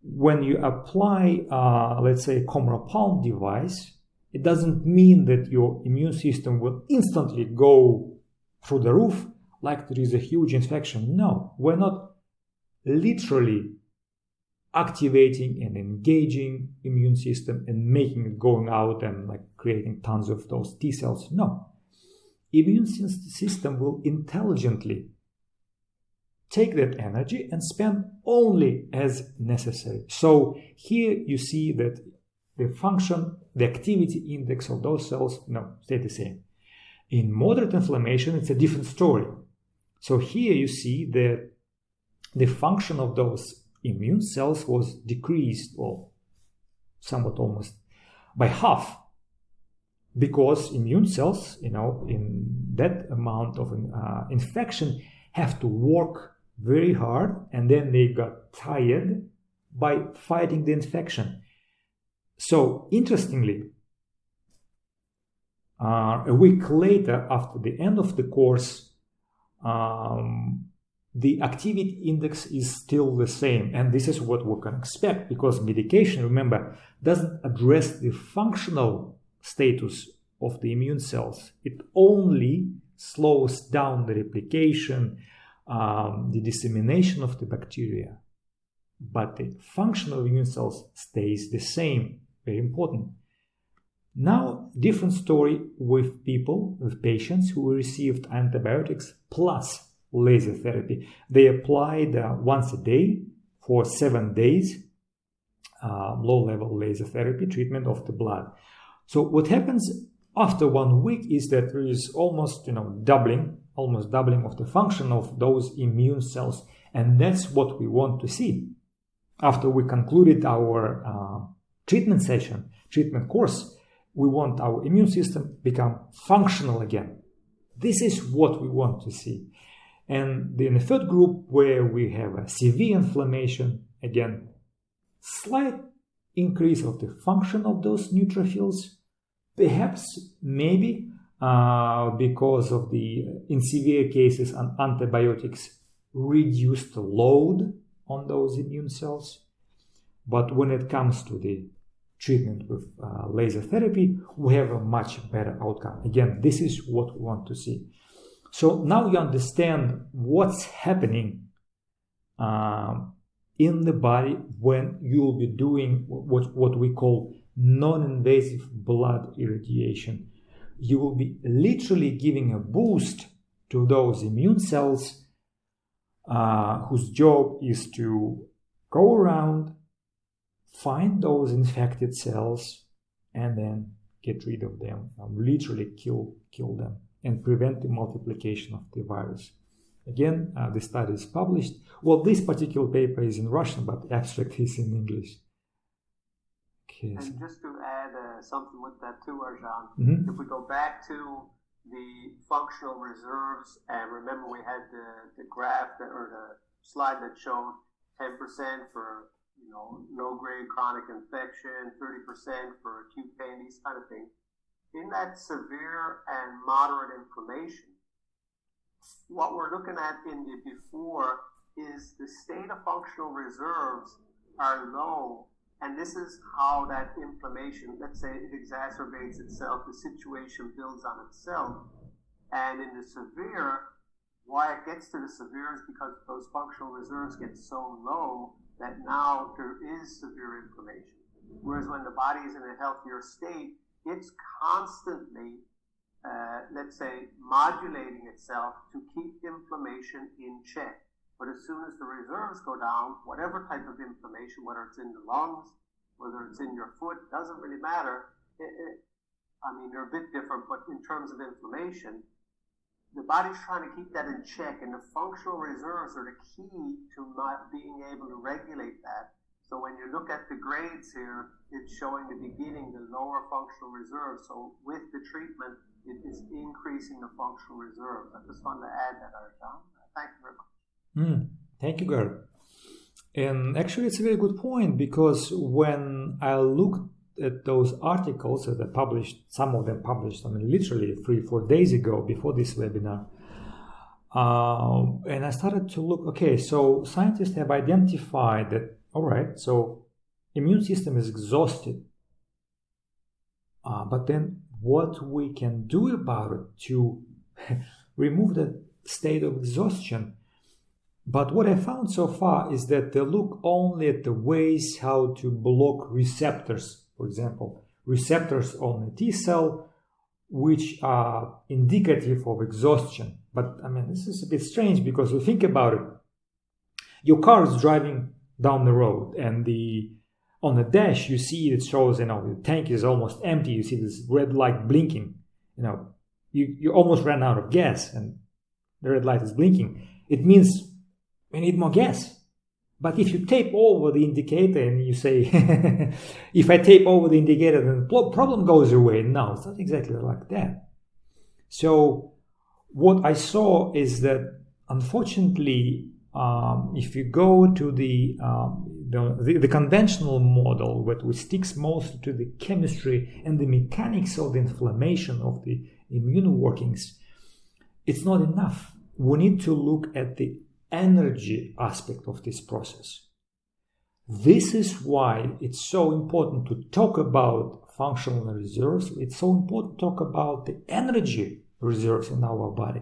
when you apply, let's say, a coMra palm device, it doesn't mean that your immune system will instantly go through the roof like there is a huge infection. No, we're not literally activating and engaging immune system and making it going out and like creating tons of those T cells. No, immune system will intelligently take that energy and spend only as necessary. So here you see that the function, the activity index of those cells, stay the same. In moderate inflammation, it's a different story. So here you see that the function of those immune cells was decreased, or somewhat almost by half, because immune cells, in that amount of infection, have to work very hard, and then they got tired by fighting the infection. So interestingly, a week later, after the end of the course, the activity index is still the same. And this is what we can expect, because medication, remember, doesn't address the functional status of the immune cells. It only slows down the replication, the dissemination of the bacteria. But the function of immune cells stays the same. Very important. Now, different story with patients who received antibiotics plus laser therapy. They applied once a day for 7 days, low-level laser therapy treatment of the blood. So what happens after 1 week is that there is almost doubling of the function of those immune cells, and that's what we want to see. After we concluded our treatment course, we want our immune system become functional again. This is what we want to see. And in the third group, where we have a severe inflammation, again, slight increase of the function of those neutrophils, perhaps, maybe, because of in severe cases, antibiotics reduce the load on those immune cells. But when it comes to the treatment with laser therapy, we have a much better outcome. Again, this is what we want to see. So now you understand what's happening in the body when you'll be doing what we call non-invasive blood irradiation. you will be literally giving a boost to those immune cells whose job is to go around, find those infected cells, and then get rid of them, literally kill them, and prevent the multiplication of the virus. Again, the study is published. Well, this particular paper is in Russian, but the abstract is in English. Okay. And just to add something with that too, Arjan, Mm-hmm. if we go back to the functional reserves, and remember we had the graph or the slide that showed 10% for low-grade chronic infection, 30% for acute pain, these kind of things. In that severe and moderate inflammation, what we're looking at in the before is the state of functional reserves are low, and this is how that inflammation, let's say it exacerbates itself, the situation builds on itself. And in the severe, why it gets to the severe is because those functional reserves get so low that now there is severe inflammation. Whereas when the body is in a healthier state, it's constantly, let's say, modulating itself to keep inflammation in check. But as soon as the reserves go down, whatever type of inflammation, whether it's in the lungs, whether it's in your foot, doesn't really matter. They're a bit different, but in terms of inflammation, the body's trying to keep that in check, and the functional reserves are the key to not being able to regulate that. So when you look at the grades here, it's showing the beginning, the lower functional reserves. So with the treatment, it is increasing the functional reserves. I just wanted to add that, Arjan. Thank you very much. Thank you, Gerd. And actually, it's a very good point, because when I looked at those articles that I published, some of them published, literally 3-4 days ago before this webinar, and I started to look, okay, so scientists have identified that, all right, so immune system is exhausted, but then what we can do about it to remove the state of exhaustion. But what I found so far is that they look only at the ways how to block receptors, for example, receptors on a T cell, which are indicative of exhaustion. But this is a bit strange, because you think about it. Your car is driving down the road, and on the dash you see it shows, the tank is almost empty. You see this red light blinking. You almost ran out of gas, and the red light is blinking. It means we need more gas. But if you tape over the indicator and you say, if I tape over the indicator, then the problem goes away. No, it's not exactly like that. So what I saw is that, unfortunately, if you go to the conventional model, which sticks mostly to the chemistry and the mechanics of the inflammation of the immune workings, it's not enough. We need to look at the energy aspect of this process. This is why it's so important to talk about functional reserves. It's so important to talk about the energy reserves in our body.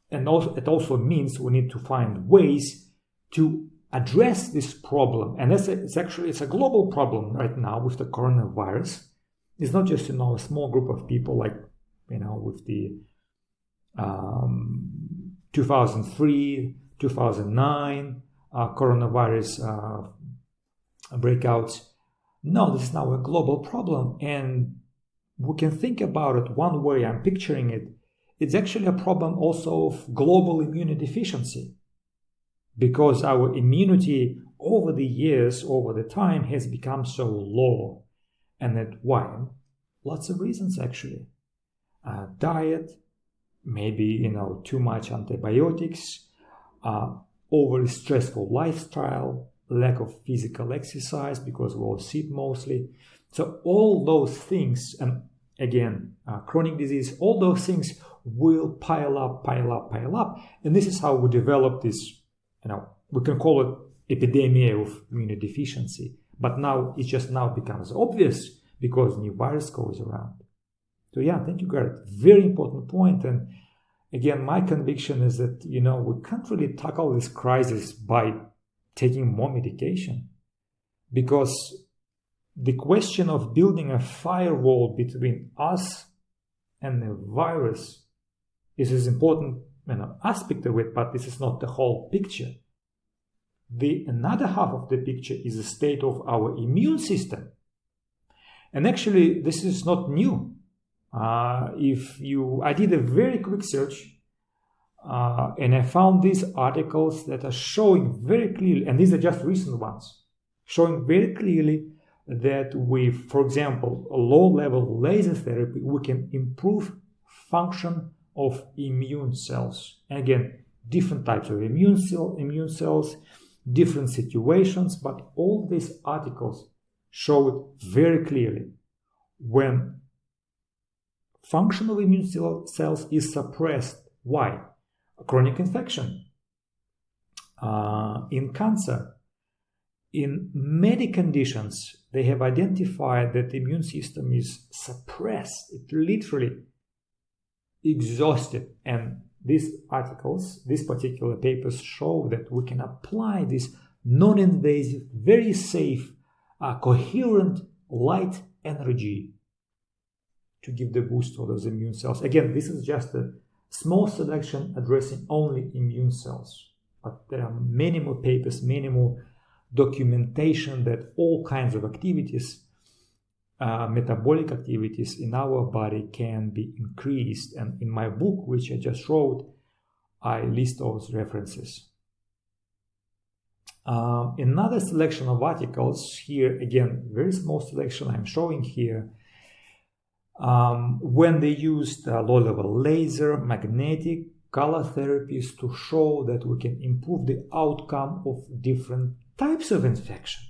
And also, it also means we need to find ways to address this problem. And it's a global problem right now with the coronavirus. It's not just a small group of people like with the 2003, 2009 coronavirus breakouts. No, this is now a global problem, and we can think about it one way. I'm picturing it. It's actually a problem also of global immunodeficiency, because our immunity over the years, over the time, has become so low. And that why? Lots of reasons, actually. Diet, maybe too much antibiotics, overly stressful lifestyle, lack of physical exercise because we all sit mostly. So all those things, and again, chronic disease, all those things will pile up, and this is how we develop this. We can call it epidemic of immunodeficiency, but now it just now becomes obvious because new virus goes around. So yeah, thank you, Garrett. Very important point. And again, my conviction is that, we can't really tackle this crisis by taking more medication, because the question of building a firewall between us and a virus. This is important aspect of it, but this is not the whole picture. The another half of the picture is the state of our immune system. And actually, this is not new. I did a very quick search, and I found these articles that are showing very clearly, and these are just recent ones, showing very clearly that with, for example, a low-level laser therapy, we can improve function of immune cells. And again, different types of immune cells, different situations, but all these articles show it very clearly. When function of immune cells is suppressed, why? A chronic infection, in cancer, in many conditions, they have identified that the immune system is suppressed. It literally exhausted. And these articles, these particular papers show that we can apply this non-invasive, very safe, coherent light energy to give the boost to those immune cells. Again, this is just a small selection addressing only immune cells. But there are many more papers, many more documentation that all kinds of activities, metabolic activities in our body can be increased. And in my book, which I just wrote, I list those references. Another selection of articles here, again, very small selection I'm showing here, when they used low-level laser, magnetic, color therapies to show that we can improve the outcome of different types of infection.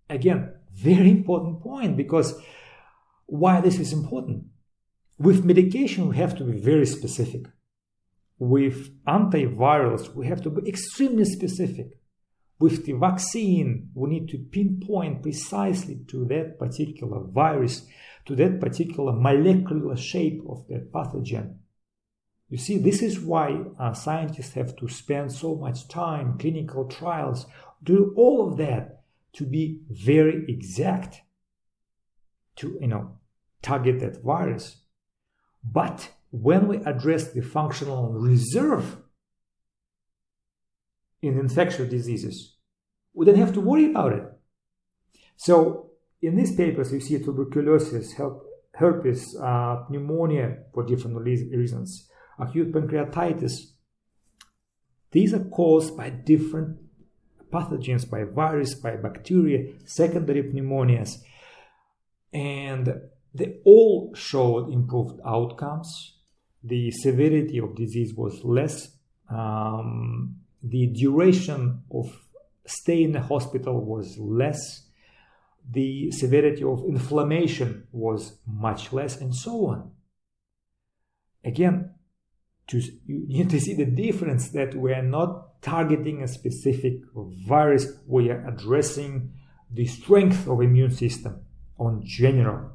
Again, very important point, because why this is important? With medication, we have to be very specific. With antivirals, we have to be extremely specific. With the vaccine, we need to pinpoint precisely to that particular virus, to that particular molecular shape of that pathogen. You see, this is why scientists have to spend so much time, clinical trials, do all of that to be very exact, to target that virus. But when we address the functional reserve in infectious diseases, we don't have to worry about it. So in these papers, you see tuberculosis, herpes, pneumonia for different reasons, acute pancreatitis. These are caused by different pathogens, by virus, by bacteria, secondary pneumonias, and they all showed improved outcomes. The severity of disease was less. The duration of stay in the hospital was less. The severity of inflammation was much less, and so on. Again, you need to see the difference, that we are not targeting a specific virus, we are addressing the strength of immune system on general.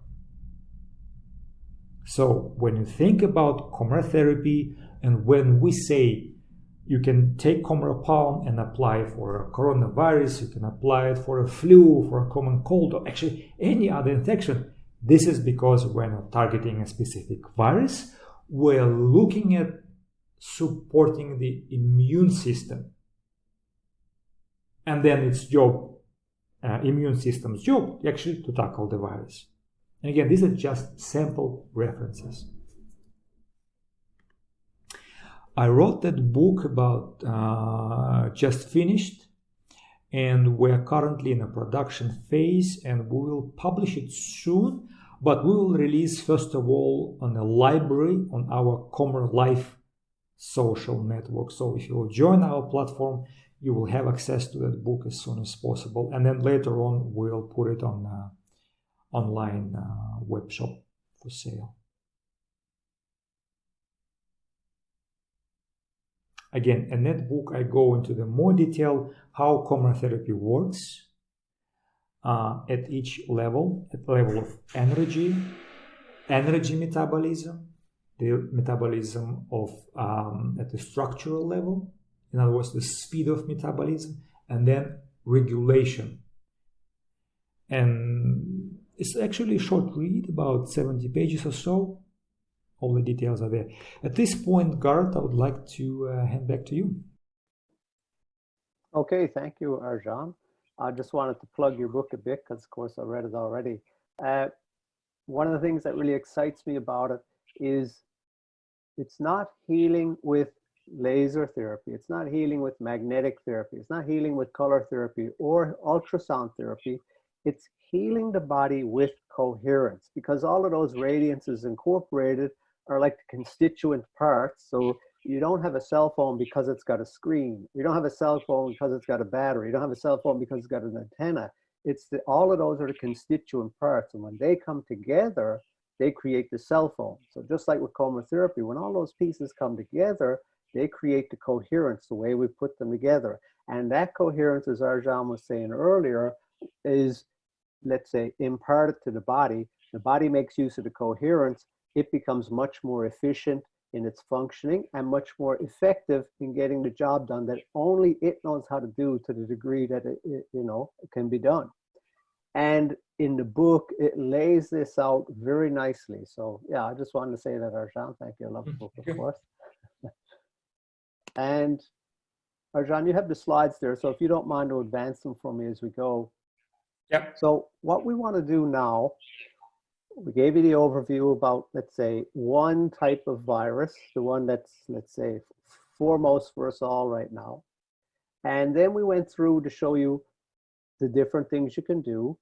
So when you think about coMra therapy, and when we say you can take coMra Palm and apply it for a coronavirus, you can apply it for a flu, for a common cold, or actually any other infection, this is because we're not targeting a specific virus. We're looking at supporting the immune system. And then its job, immune system's job, actually to tackle the virus. And again, these are just sample references. I wrote that book about, just finished, and we're currently in a production phase, and we will publish it soon, but we will release first of all on a library on our coMra Life social network. So if you will join our platform, you will have access to that book as soon as possible, and then later on we'll put it on online web shop for sale. Again, in that book I go into the more detail how coMra therapy works at each level, at the level of energy metabolism, the metabolism of at the structural level, in other words, the speed of metabolism, and then regulation. And it's actually a short read, about 70 pages or so, all the details are there. At this point, Garth, I would like to hand back to you. Okay, thank you, Arjan. I just wanted to plug your book a bit because, of course, I read it already. One of the things that really excites me about it is it's not healing with laser therapy. It's not healing with magnetic therapy. It's not healing with color therapy or ultrasound therapy. It's healing the body with coherence, because all of those radiances incorporated are like the constituent parts. So you don't have a cell phone because it's got a screen. You don't have a cell phone because it's got a battery. You don't have a cell phone because it's got an antenna. All of those are the constituent parts. And when they come together, they create the cell phone. So just like with coMra therapy, when all those pieces come together, they create the coherence, the way we put them together. And that coherence, as Arjan was saying earlier, is, let's say, imparted to the body. The body makes use of the coherence. It becomes much more efficient in its functioning and much more effective in getting the job done that only it knows how to do, to the degree that it can be done. And in the book, it lays this out very nicely. So yeah, I just wanted to say that, Arjan. Thank you. I love the book, of course. And Arjan, you have the slides there. So if you don't mind to advance them for me as we go. Yeah. So what we want to do now, we gave you the overview about, let's say, one type of virus, the one that's, let's say, foremost for us all right now. And then we went through to show you the different things you can do.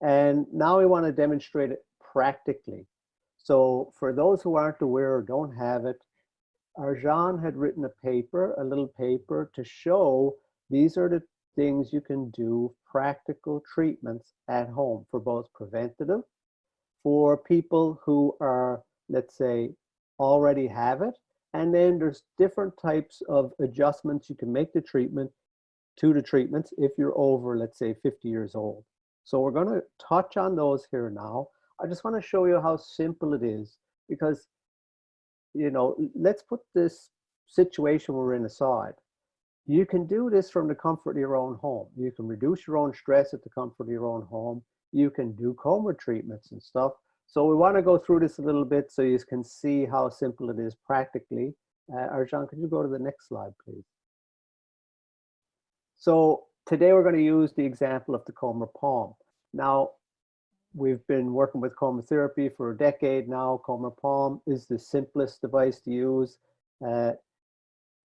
And now we want to demonstrate it practically. So for those who aren't aware or don't have it, Arjan had written a little paper to show these are the things you can do, practical treatments at home for both preventative, for people who are, let's say, already have it. And then there's different types of adjustments you can make to the treatments if you're over, let's say, 50 years old. So we're going to touch on those here now. I just want to show you how simple it is, because, let's put this situation we're in aside. You can do this from the comfort of your own home. You can reduce your own stress at the comfort of your own home. You can do coMra treatments and stuff. So we want to go through this a little bit so you can see how simple it is practically. Arjan, could you go to the next slide, please? So today we're going to use the example of the coMra Palm. Now, we've been working with coMra therapy for a decade now. coMra Palm is the simplest device to use.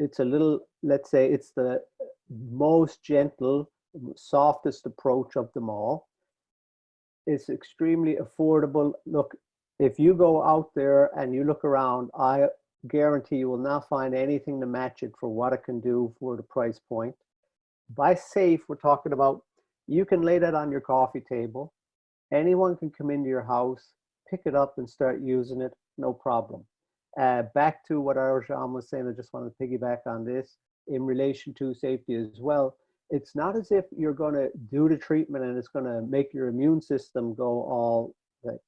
It's a little, let's say, it's the most gentle, softest approach of them all. It's extremely affordable. Look, if you go out there and you look around, I guarantee you will not find anything to match it for what it can do for the price point. By safe, we're talking about you can lay that on your coffee table. Anyone can come into your house, pick it up and start using it, no problem. Back to what Arjan was saying, I just want to piggyback on this in relation to safety as well. It's not as if you're going to do the treatment and it's going to make your immune system go all,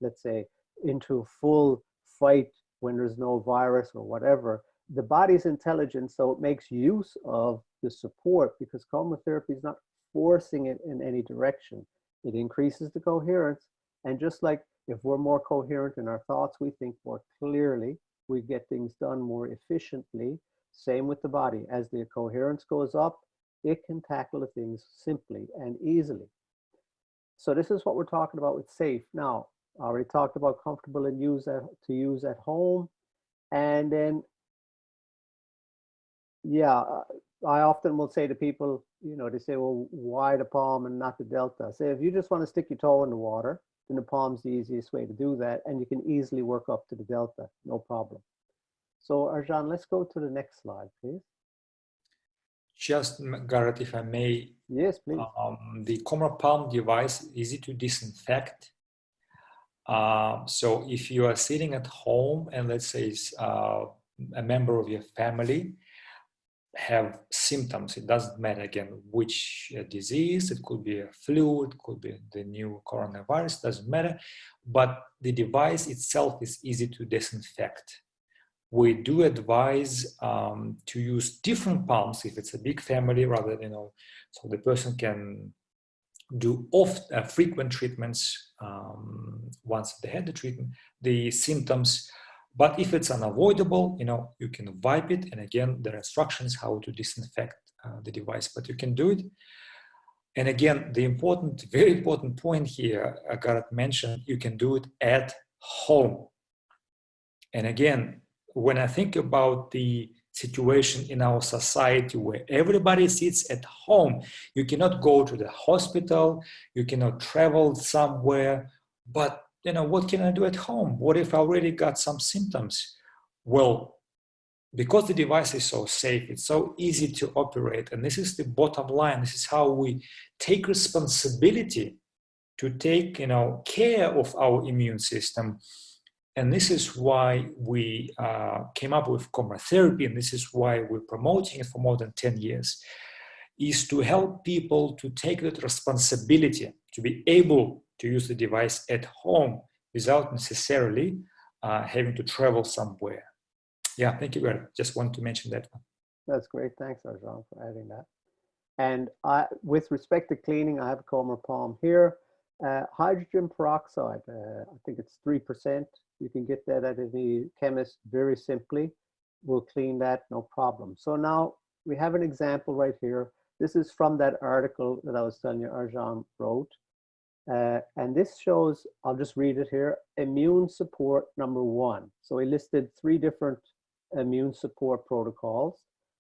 let's say, into full fight when there's no virus or whatever. The body's intelligent, so it makes use of the support, because coMra therapy is not forcing it in any direction. It increases the coherence. And just like if we're more coherent in our thoughts, we think more clearly, we get things done more efficiently. Same with the body. As the coherence goes up, it can tackle the things simply and easily. So this is what we're talking about with safe. Now, I already talked about comfortable and to use at home. And then, yeah, I often will say to people, they say, well, why the palm and not the delta? I say, if you just want to stick your toe in the water, then the palm's the easiest way to do that. And you can easily work up to the delta, no problem. So Arjan, let's go to the next slide, please. Just, Garrett, if I may. Yes, please. The coMra Palm device is easy to disinfect. So if you are sitting at home and let's say a member of your family have symptoms, it doesn't matter again which disease, it could be a flu, it could be the new coronavirus, doesn't matter, but the device itself is easy to disinfect. We do advise to use different palms if it's a big family, rather than, so the person can do frequent treatments once they had the treatment. The symptoms But if it's unavoidable, you can wipe it. And again, there are instructions how to disinfect the device, but you can do it. And again, the very important point here, Gareth mentioned, you can do it at home. And again, when I think about the situation in our society where everybody sits at home, you cannot go to the hospital, you cannot travel somewhere, but what can I do at home? What if I already got some symptoms? Well, because the device is so safe, it's so easy to operate, and this is the bottom line. This is how we take responsibility to take care of our immune system. And this is why we came up with coMra therapy, and this is why we're promoting it for more than 10 years, is to help people to take that responsibility, to be able to use the device at home without necessarily having to travel somewhere. Yeah, thank you, Gary. Just wanted to mention that one. That's great. Thanks, Arjan, for adding that. And with respect to cleaning, I have a coMra Palm here. Hydrogen peroxide, I think it's 3%. You can get that at any chemist very simply. We'll clean that, no problem. So now we have an example right here. This is from that article that I was telling you Arjan wrote. And this shows, I'll just read it here, immune support number 1. So he listed 3 different immune support protocols,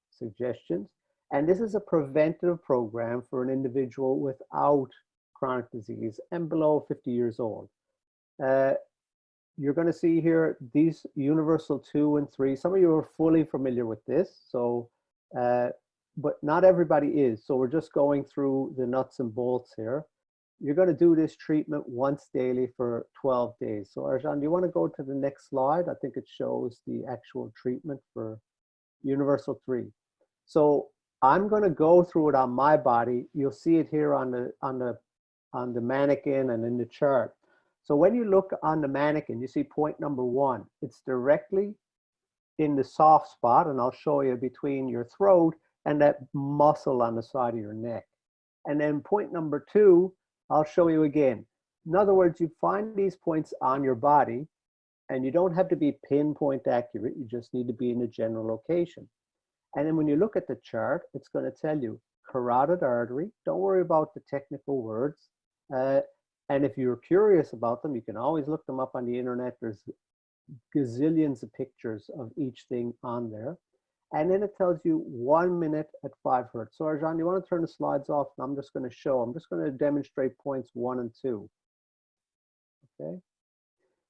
suggestions. And this is a preventative program for an individual without chronic disease and below 50 years old. You're going to see here these universal 2 and 3. Some of you are fully familiar with this, so but not everybody is. So we're just going through the nuts and bolts here. You're going to do this treatment once daily for 12 days. So Arjan, do you want to go to the next slide? I think it shows the actual treatment for universal 3. So I'm going to go through it on my body. You'll see it here on the mannequin and in the chart. So when you look on the mannequin, you see point number 1. It's directly in the soft spot, and I'll show you between your throat and that muscle on the side of your neck. And then point number 2, I'll show you again. In other words, you find these points on your body, and you don't have to be pinpoint accurate. You just need to be in a general location. And then when you look at the chart, it's going to tell you carotid artery. Don't worry about the technical words. And if you're curious about them, you can always look them up on the internet. There's gazillions of pictures of each thing on there. And then it tells you 1 minute at 5 hertz. So Arjan, you want to turn the slides off? And I'm just going to demonstrate points 1 and 2. Okay.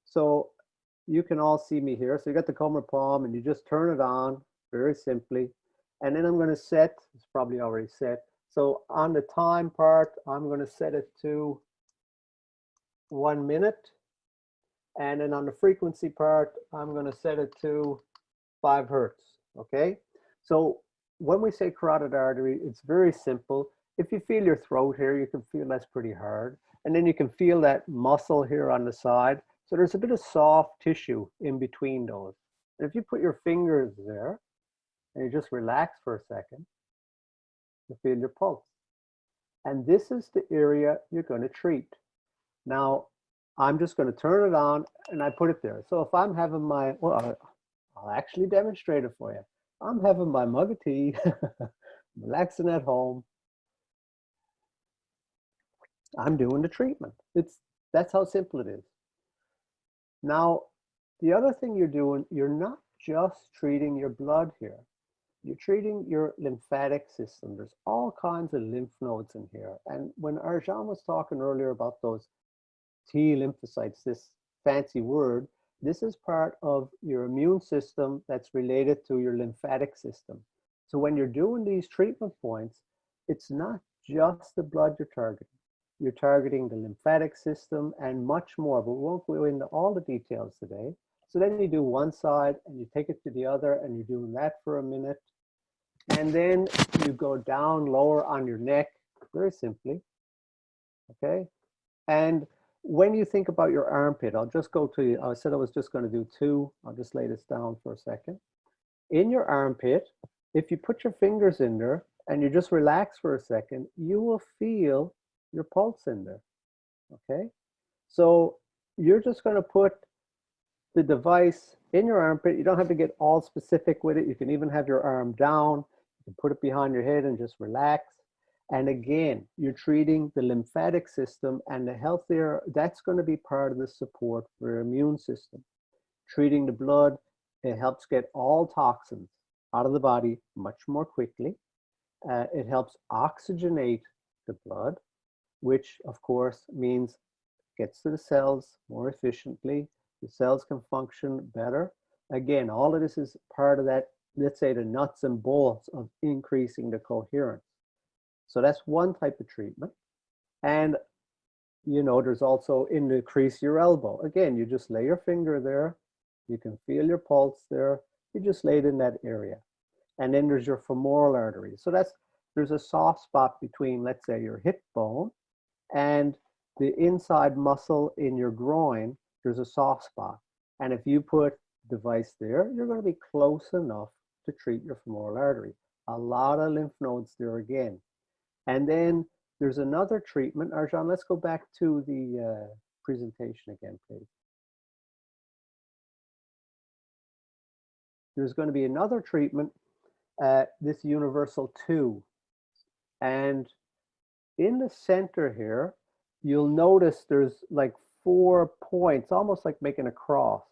So you can all see me here. So you got the coMra Palm and you just turn it on very simply. And then I'm going to set, it's probably already set. So on the time part, I'm going to set it to 1 minute. And then on the frequency part, I'm going to set it to 5 hertz. Okay. So when we say carotid artery, it's very simple. If you feel your throat here, you can feel that's pretty hard. And then you can feel that muscle here on the side. So there's a bit of soft tissue in between those. And if you put your fingers there and you just relax for a second, you feel your pulse. And this is the area you're going to treat. Now, I'm just going to turn it on and I put it there. So if I'm having my, well, I'll actually demonstrate it for you. I'm having my mug of tea, relaxing at home. I'm doing the treatment. That's how simple it is. Now, the other thing you're doing, you're not just treating your blood here. You're treating your lymphatic system. There's all kinds of lymph nodes in here. And when Arjan was talking earlier about those T lymphocytes, this fancy word, this is part of your immune system that's related to your lymphatic system. So when you're doing these treatment points, it's not just the blood you're targeting. You're targeting the lymphatic system and much more, but we won't go into all the details today. So then you do one side and you take it to the other and you're doing that for a minute. And then you go down lower on your neck, very simply, okay? And when you think about your armpit, I'll just go to, I said I was just going to do 2. I'll just lay this down for a second. In your armpit, if you put your fingers in there and you just relax for a second, you will feel your pulse in there, okay? So you're just going to put the device in your armpit. You don't have to get all specific with it. You can even have your arm down. You can put it behind your head and just relax. And again, you're treating the lymphatic system, and the healthier, that's going to be part of the support for your immune system. Treating the blood, it helps get all toxins out of the body much more quickly. It helps oxygenate the blood, which of course means gets to the cells more efficiently. The cells can function better. Again, all of this is part of that, let's say, the nuts and bolts of increasing the coherence. So that's one type of treatment. And there's also increase your elbow. Again, you just lay your finger there. You can feel your pulse there. You just lay it in that area. And then there's your femoral artery. So there's a soft spot between, let's say, your hip bone and the inside muscle in your groin. There's a soft spot. And if you put a device there, you're going to be close enough to treat your femoral artery. A lot of lymph nodes there again. And then there's another treatment. Arjan, let's go back to the presentation again, please. There's going to be another treatment, this universal 2. And in the center here, you'll notice there's like 4 points, almost like making a cross.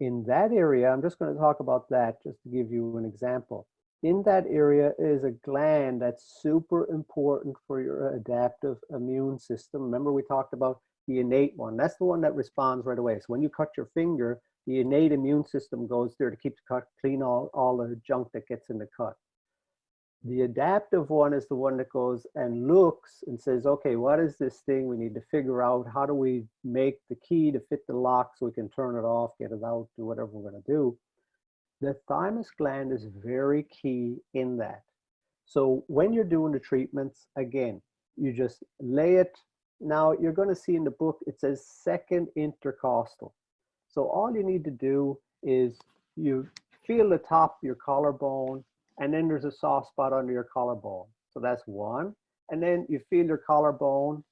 In that area, I'm just going to talk about that just to give you an example. In that area is a gland that's super important for your adaptive immune system. Remember, we talked about the innate one. That's the one that responds right away. So when you cut your finger, the innate immune system goes there to keep the cut clean, all the junk that gets in the cut. The adaptive one is the one that goes and looks and says, okay, what is this thing? We need to figure out, how do we make the key to fit the lock so we can turn it off, get it out, do whatever we're going to do. The thymus gland is very key in that. So when you're doing the treatments, again, you just lay it. Now you're going to see in the book, it says second intercostal. So all you need to do is you feel the top of your collarbone, and then there's a soft spot under your collarbone. So that's one. And then you feel your collarbone,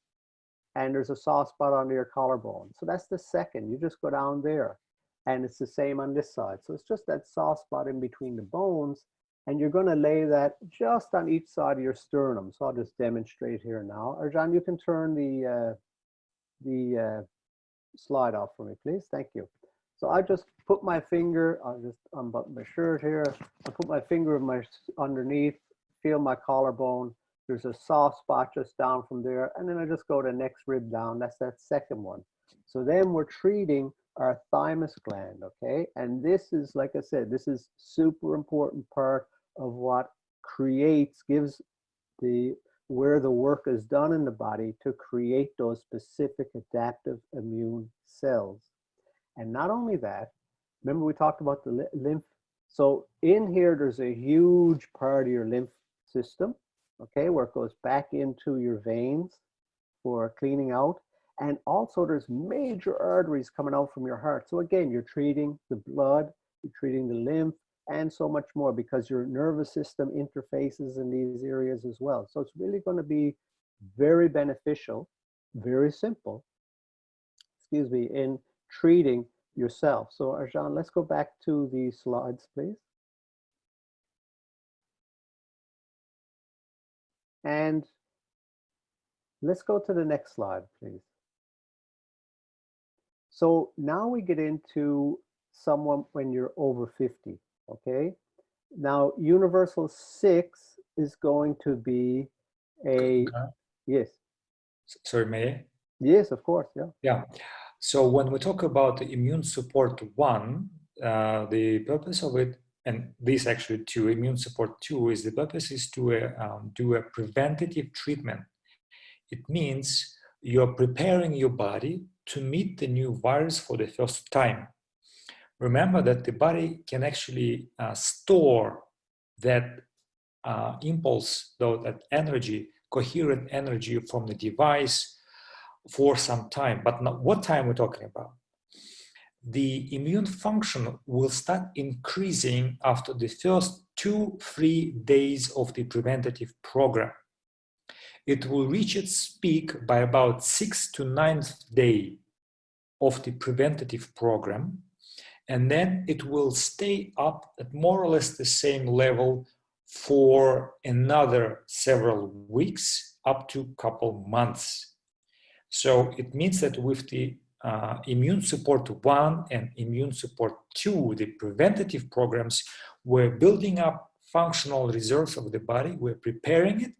and there's a soft spot under your collarbone. So that's the second. You just go down there. And it's the same on this side. So it's just that soft spot in between the bones. And you're going to lay that just on each side of your sternum. So I'll just demonstrate here now. Arjan, you can turn the slide off for me, please. Thank you. So I just put my finger, I'll just unbutton my shirt here. I put my finger underneath, feel my collarbone. There's a soft spot just down from there. And then I just go to the next rib down. That's that second one. So then we're treating our thymus gland, okay? And this is, like I said, this is super important part of what gives where the work is done in the body to create those specific adaptive immune cells. And not only that, remember we talked about the lymph. So in here, there's a huge part of your lymph system, okay, where it goes back into your veins for cleaning out. And also there's major arteries coming out from your heart. So again, you're treating the blood, you're treating the lymph, and so much more, because your nervous system interfaces in these areas as well. So it's really going to be very beneficial, very simple, in treating yourself. So Arjan, let's go back to the slides, please. And let's go to the next slide, please. So now we get into someone when you're over 50, okay? Now, universal 6 is going to be yes. Sorry, may I? Yes, of course, yeah. Yeah. So when we talk about the immune support 1, the purpose of it, and this actually 2, immune support 2, is the purpose is to do a preventative treatment. It means you're preparing your body to meet the new virus for the first time. Remember that the body can actually store that impulse, though, that energy, coherent energy from the device for some time. But not, what time we're talking about? The immune function will start increasing after the first 2-3 days of the preventative program. It will reach its peak by about 6th to 9th day of the preventative program. and then it will stay up at more or less the same level for another several weeks, up to a couple months. So it means that with the immune support 1 and immune support 2, the preventative programs, we're building up functional reserves of the body, we're preparing it.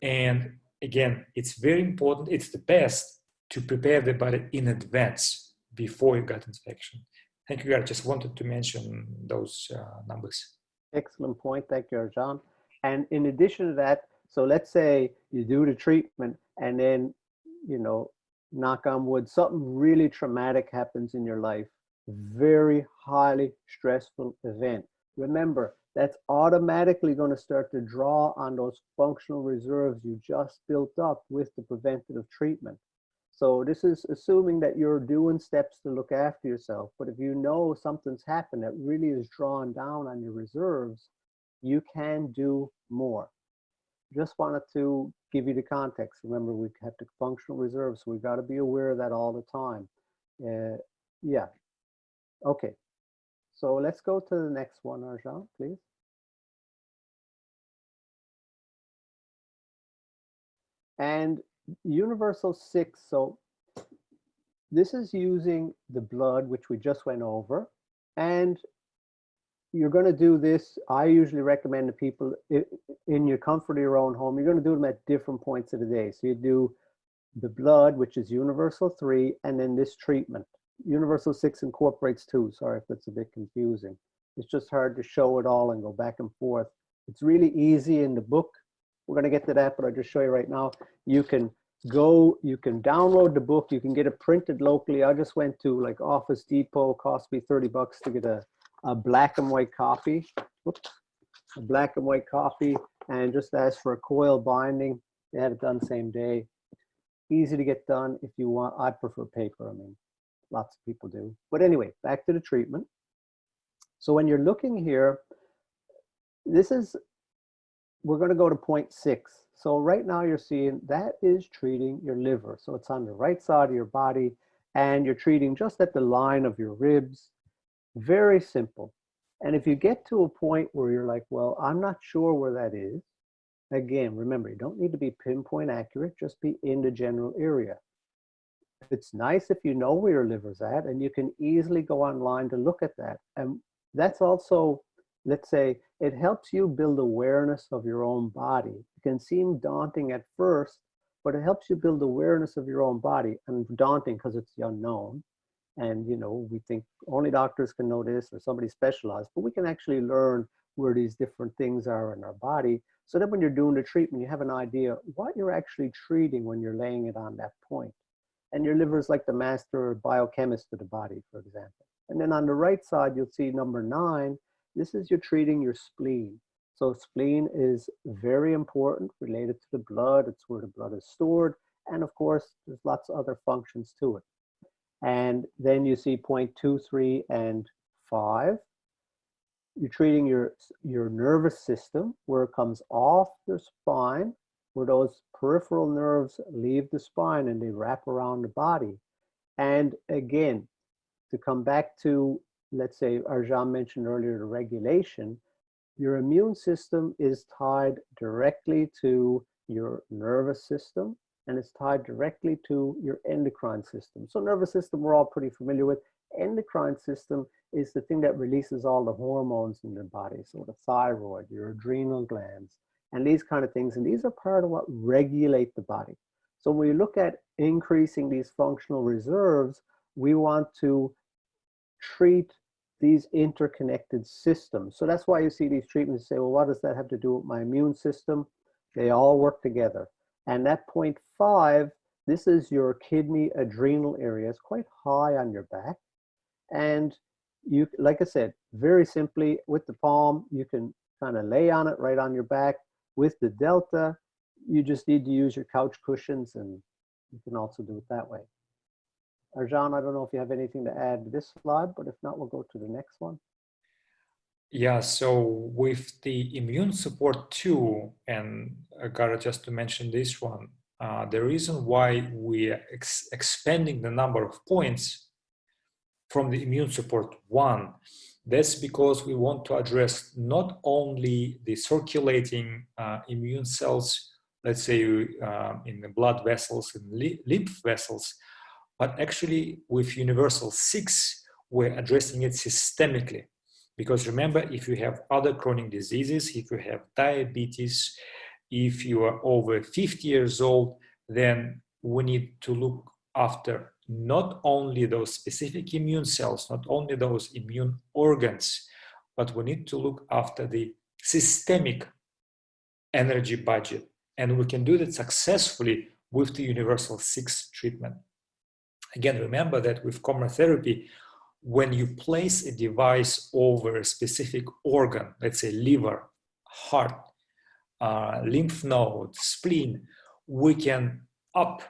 And again, it's very important, it's the best to prepare the body in advance before you got infection. Thank you, I just wanted to mention those numbers. Excellent point. Thank you, Arjan. And in addition to that, so let's say you do the treatment and then, you know, knock on wood, something really traumatic happens in your life, very highly stressful event. Remember, that's automatically going to start to draw on those functional reserves you just built up with the preventative treatment. So this is assuming that you're doing steps to look after yourself. But if you know something's happened that really is drawing down on your reserves, you can do more. Just wanted to give you the context. Remember, we have the functional reserves, so we've got to be aware of that all the time. Yeah. Okay. So let's go to the next one, Arjan, please. And universal 6, so this is using the blood, which we just went over, and you're going to do this. I usually recommend to people in your comfort of your own home, you're going to do them at different points of the day. So you do the blood, which is universal 3, and then this treatment. Universal 6 incorporates 2. Sorry if that's a bit confusing. It's just hard to show it all and go back and forth. It's really easy in the book. We're going to get to that, but I'll just show you right now. You can download the book. You can get it printed locally. I just went to like Office Depot, cost me $30 to get a black and white copy. Oops. A black and white copy, and just ask for a coil binding. They have it done same day. Easy to get done if you want. I prefer paper. I mean, lots of people do. But anyway, back to the treatment. So when you're looking here, we're going to go to point 6. So right now you're seeing that is treating your liver. So it's on the right side of your body, and you're treating just at the line of your ribs. Very simple. And if you get to a point where you're like, well, I'm not sure where that is, again, remember, you don't need to be pinpoint accurate, just be in the general area. It's nice if you know where your liver's at, and you can easily go online to look at that. And that's also, let's say, it helps you build awareness of your own body. It can seem daunting at first, but it helps you build awareness of your own body. And daunting because it's the unknown. And, you know, we think only doctors can know this or somebody specialized, but we can actually learn where these different things are in our body. So that when you're doing the treatment, you have an idea what you're actually treating when you're laying it on that point. And your liver is like the master biochemist of the body, for example. And then on the right side, you'll see number 9. This is you're treating your spleen. So spleen is very important, related to the blood. It's where the blood is stored. And of course, there's lots of other functions to it. And then you see point 2, 3, and 5. You're treating your nervous system, where it comes off the spine, where those peripheral nerves leave the spine and they wrap around the body. And again, to come back to, let's say, Arjan mentioned earlier, the regulation, your immune system is tied directly to your nervous system, and it's tied directly to your endocrine system. So nervous system, we're all pretty familiar with. Endocrine system is the thing that releases all the hormones in the body. So the thyroid, your adrenal glands, and these kind of things. And these are part of what regulate the body. So when we look at increasing these functional reserves, we want to treat these interconnected systems. So that's why you see these treatments say, well, what does that have to do with my immune system? They all work together. And that point 5, this is your kidney adrenal area. It's quite high on your back. And you, like I said, very simply with the palm, you can kind of lay on it right on your back. With the delta, you just need to use your couch cushions, and you can also do it that way. Arjan, I don't know if you have anything to add to this slide, but if not, we'll go to the next one. Yeah, so with the immune support 2, and Gara, just to mention this one, the reason why we are expanding the number of points from the immune support 1. That's because we want to address not only the circulating immune cells, let's say in the blood vessels and lymph vessels, but actually with universal 6, we're addressing it systemically. Because remember, if you have other chronic diseases, if you have diabetes, if you are over 50 years old, then we need to look after not only those specific immune cells, not only those immune organs, but we need to look after the systemic energy budget. And we can do that successfully with the universal 6 treatment. Again, remember that with coMra therapy, when you place a device over a specific organ, let's say liver, heart, lymph node, spleen, we can up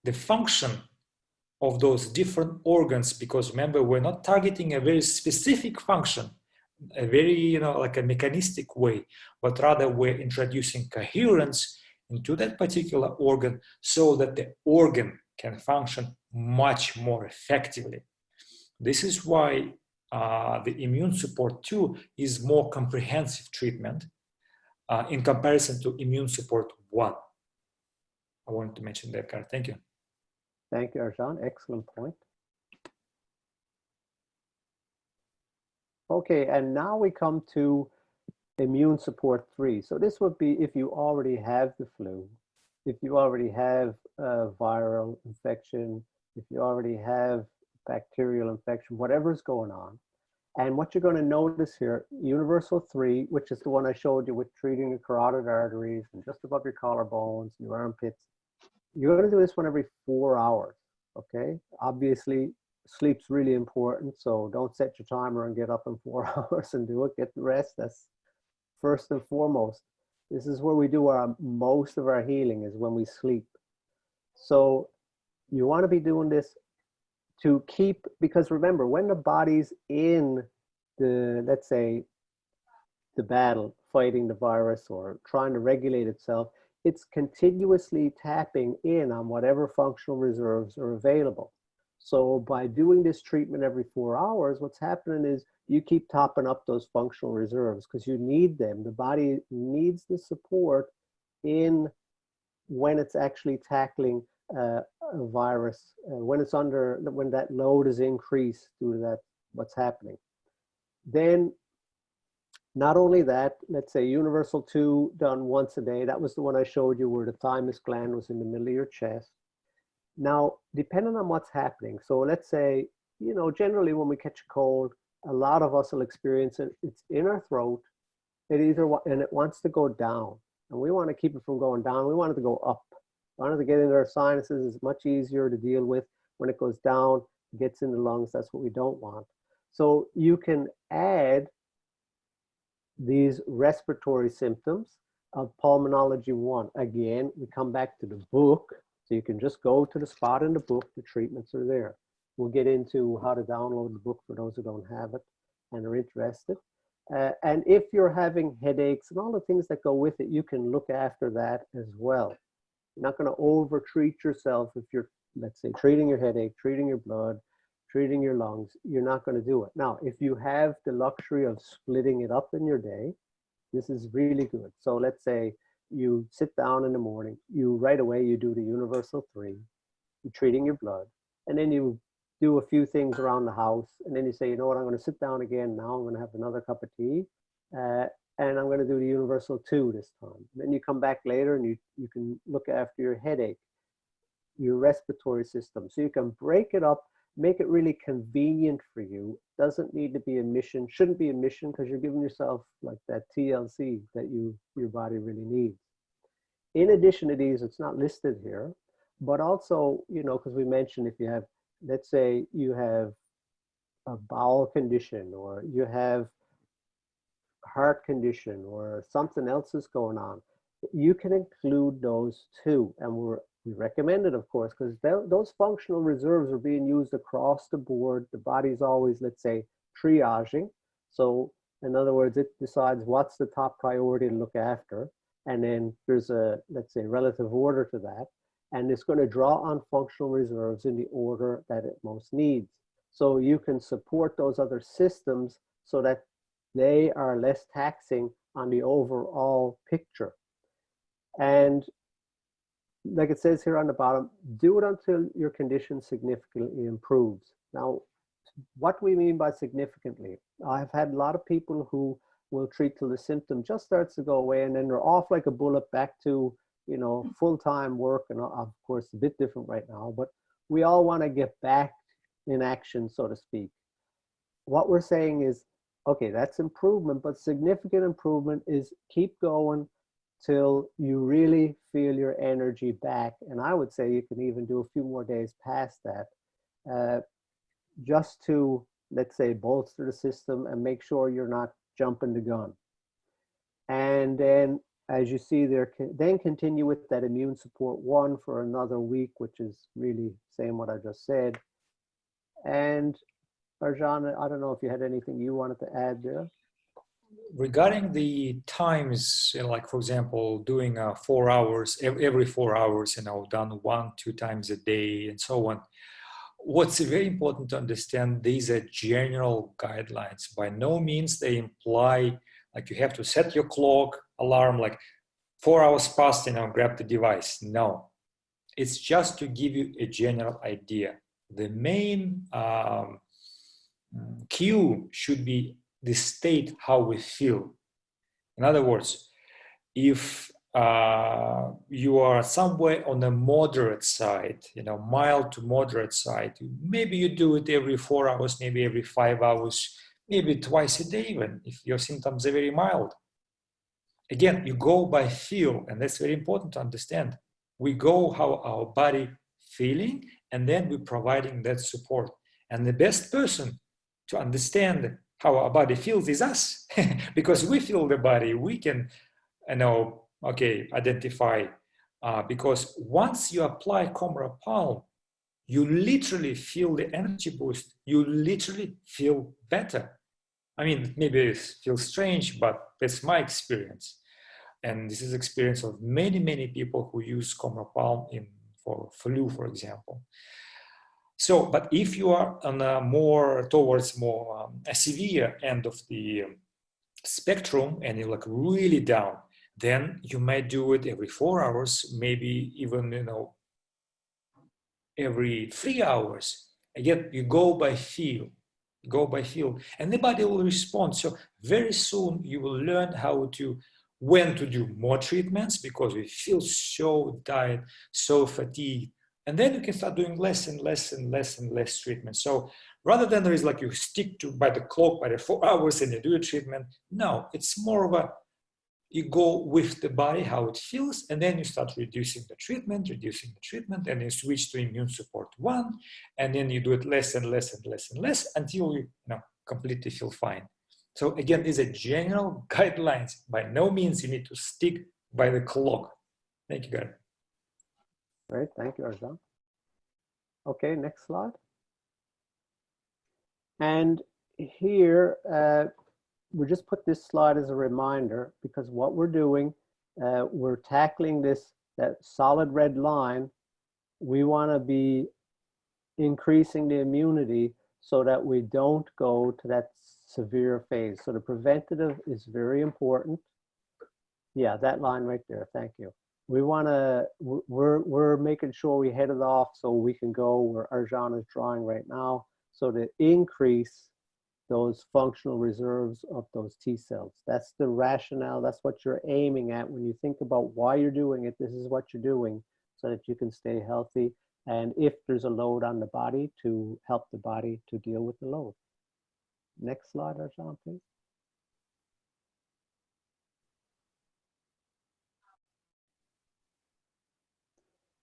the function of those different organs, because remember, we're not targeting a very specific function, a very, like a mechanistic way, but rather we're introducing coherence into that particular organ so that the organ can function much more effectively. This is why the immune support 2 is more comprehensive treatment in comparison to immune support 1. I wanted to mention that, Carl. Thank you. Thank you, Arjan. Excellent point. Okay, and now we come to immune support 3. So this would be if you already have the flu, if you already have a viral infection, if you already have bacterial infection, whatever's going on. And what you're going to notice here, universal 3, which is the one I showed you with treating the carotid arteries and just above your collarbones, your armpits. You're going to do this one every 4 hours, okay? Obviously, sleep's really important, so don't set your timer and get up in 4 hours and do it. Get the rest. That's first and foremost. This is where we do most of our healing, is when we sleep. So you want to be doing this to keep, because remember, when the body's in the, let's say, the battle, fighting the virus or trying to regulate itself, it's continuously tapping in on whatever functional reserves are available. So by doing this treatment every 4 hours, what's happening is you keep topping up those functional reserves because you need them. The body needs the support in when it's actually tackling a virus, when that load is increased due to that, what's happening. Then not only that, let's say universal 2 done once a day. That was the one I showed you where the thymus gland was in the middle of your chest. Now, depending on what's happening, so let's say, generally when we catch a cold, a lot of us will experience it. It's in our throat, and it wants to go down. And we want to keep it from going down. We want it to go up. We want it to get into our sinuses. It's much easier to deal with. When it goes down, it gets in the lungs. That's what we don't want. So you can add these respiratory symptoms of pulmonology 1. Again, we come back to the book. So you can just go to the spot in the book. The treatments are there. We'll get into how to download the book for those who don't have it and are interested. And if you're having headaches and all the things that go with it, you can look after that as well. You're not going to over-treat yourself if you're, let's say, treating your headache, treating your blood, treating your lungs. You're not going to do it. Now, if you have the luxury of splitting it up in your day, this is really good. So let's say you sit down in the morning, right away you do the universal 3, you're treating your blood, and then you do a few things around the house, and then you say, you know what, I'm going to sit down again now, I'm going to have another cup of tea, and I'm going to do the universal 2 this time. Then you come back later and you can look after your headache, your respiratory system. So you can break it up, make it really convenient for you. Doesn't need to be a mission, shouldn't be a mission, because you're giving yourself like that TLC that your body really needs. In addition to these, it's not listed here, but also, because we mentioned if you have, let's say you have a bowel condition, or you have heart condition, or something else is going on, you can include those too. And we recommend it, of course, because those functional reserves are being used across the board. The body's always, let's say, triaging. So in other words, it decides what's the top priority to look after. And then there's a, let's say, relative order to that. And it's going to draw on functional reserves in the order that it most needs. so you can support those other systems so that they are less taxing on the overall picture. And like it says here on the bottom, do it until your condition significantly improves. Now, what we mean by significantly, I've had a lot of people who will treat till the symptom just starts to go away, and then they're off like a bullet back to, you know, full-time work. And of course, a bit different right now, but we all want to get back in action, so to speak. What we're saying is, okay, that's improvement, but significant improvement is keep going till you really feel your energy back. And I would say you can even do a few more days past that, just to, let's say, bolster the system and make sure you're not jumping the gun. And then, as you see there, then continue with that immune support 1 for another week, which is really saying what I just said. And Arjan, I don't know if you had anything you wanted to add there. Regarding the times, you know, like for example, doing 4 hours, every 4 hours, you know, done 1-2 times a day and so on. What's very important to understand, these are general guidelines. By no means they imply like you have to set your clock alarm like 4 hours past, you know, grab the device. No, it's just to give you a general idea. The main cue should be the state, how we feel. In other words, if you are somewhere on the moderate side, you know, mild to moderate side, maybe you do it every 4 hours, maybe every 5 hours, maybe twice a day even, if your symptoms are very mild. Again, you go by feel, and that's very important to understand. We go how our body feeling, and then we're providing that support. And the best person to understand how our body feels is us, because we feel the body. We can, you know, okay, identify. Because once you apply coMra Palm, you literally feel the energy boost. You literally feel better. I mean, maybe it feels strange, but that's my experience. And this is experience of many, many people who use coMra Palm for flu, for example. So, but if you are on a more towards more a severe end of the spectrum and you're like really down, then you might do it every 4 hours, maybe even, you know, every 3 hours. Again, you go by feel, and the body will respond. So very soon you will learn how to, when to do more treatments, because we feel so tired, so fatigued. And then you can start doing less and less and less and less treatment. So rather than there is like you stick to by the clock, by the 4 hours and you do a treatment, no, it's more of a, you go with the body, how it feels, and then you start reducing the treatment, and you switch to immune support 1, and then you do it less and less and less and less until you know, completely feel fine. So again, these are general guidelines. By no means you need to stick by the clock. Thank you, guys. Great, thank you, Arjan. Okay, next slide. And here, we just put this slide as a reminder, because what we're doing, we're tackling this, that solid red line. We want to be increasing the immunity so that we don't go to that severe phase. So the preventative is very important. Yeah, that line right there, thank you. We want to, we're making sure we head it off so we can go where Arjan is drawing right now, so to increase those functional reserves of those T cells. That's the rationale. That's what you're aiming at when you think about why you're doing it. This is what you're doing so that you can stay healthy. And if there's a load on the body, to help the body to deal with the load. Next slide, Arjan, please.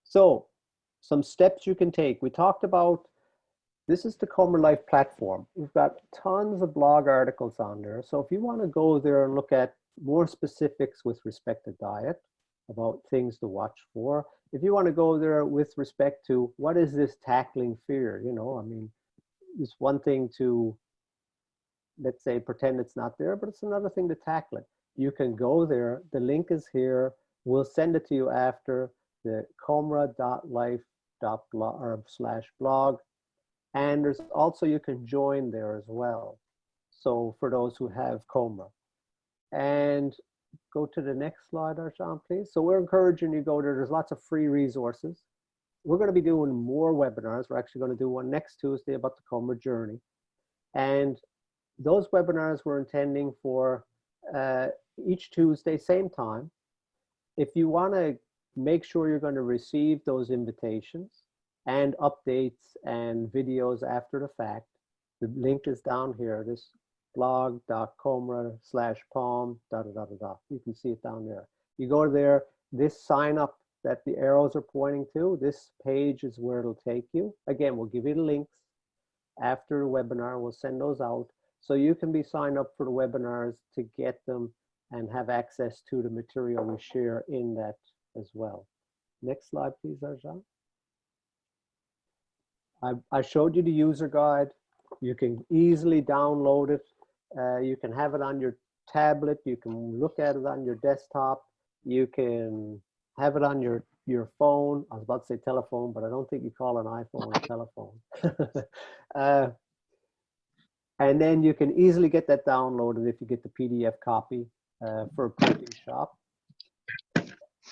So some steps you can take. We talked about, this is the coMra Life platform. We've got tons of blog articles on there. So if you want to go there and look at more specifics with respect to diet, about things to watch for. If you want to go there with respect to what is this tackling fear, you know, I mean, it's one thing to, let's say, pretend it's not there, but it's another thing to tackle it. You can go there. The link is here. We'll send it to you after, the coMra.life.blog. And there's also, you can join there as well. So for those who have coMra. And go to the next slide, Arjan, please. So we're encouraging you to go there. There's lots of free resources. We're going to be doing more webinars. We're actually going to do one next Tuesday about the coMra journey. And those webinars we're intending for each Tuesday, same time. If you want to make sure you're going to receive those invitations and updates and videos after the fact, the link is down here, this blog.coMra/palm, You can see it down there. You go there, this sign up that the arrows are pointing to, this page is where it'll take you. Again, we'll give you the links after the webinar. We'll send those out so you can be signed up for the webinars to get them and have access to the material we share in that as well. Next slide, please, Arjan. I showed you the user guide. You can easily download it. You can have it on your tablet. You can look at it on your desktop. You can have it on your phone. I was about to say telephone, but I don't think you call an iPhone a telephone. And then you can easily get that downloaded if you get the PDF copy for a printing shop.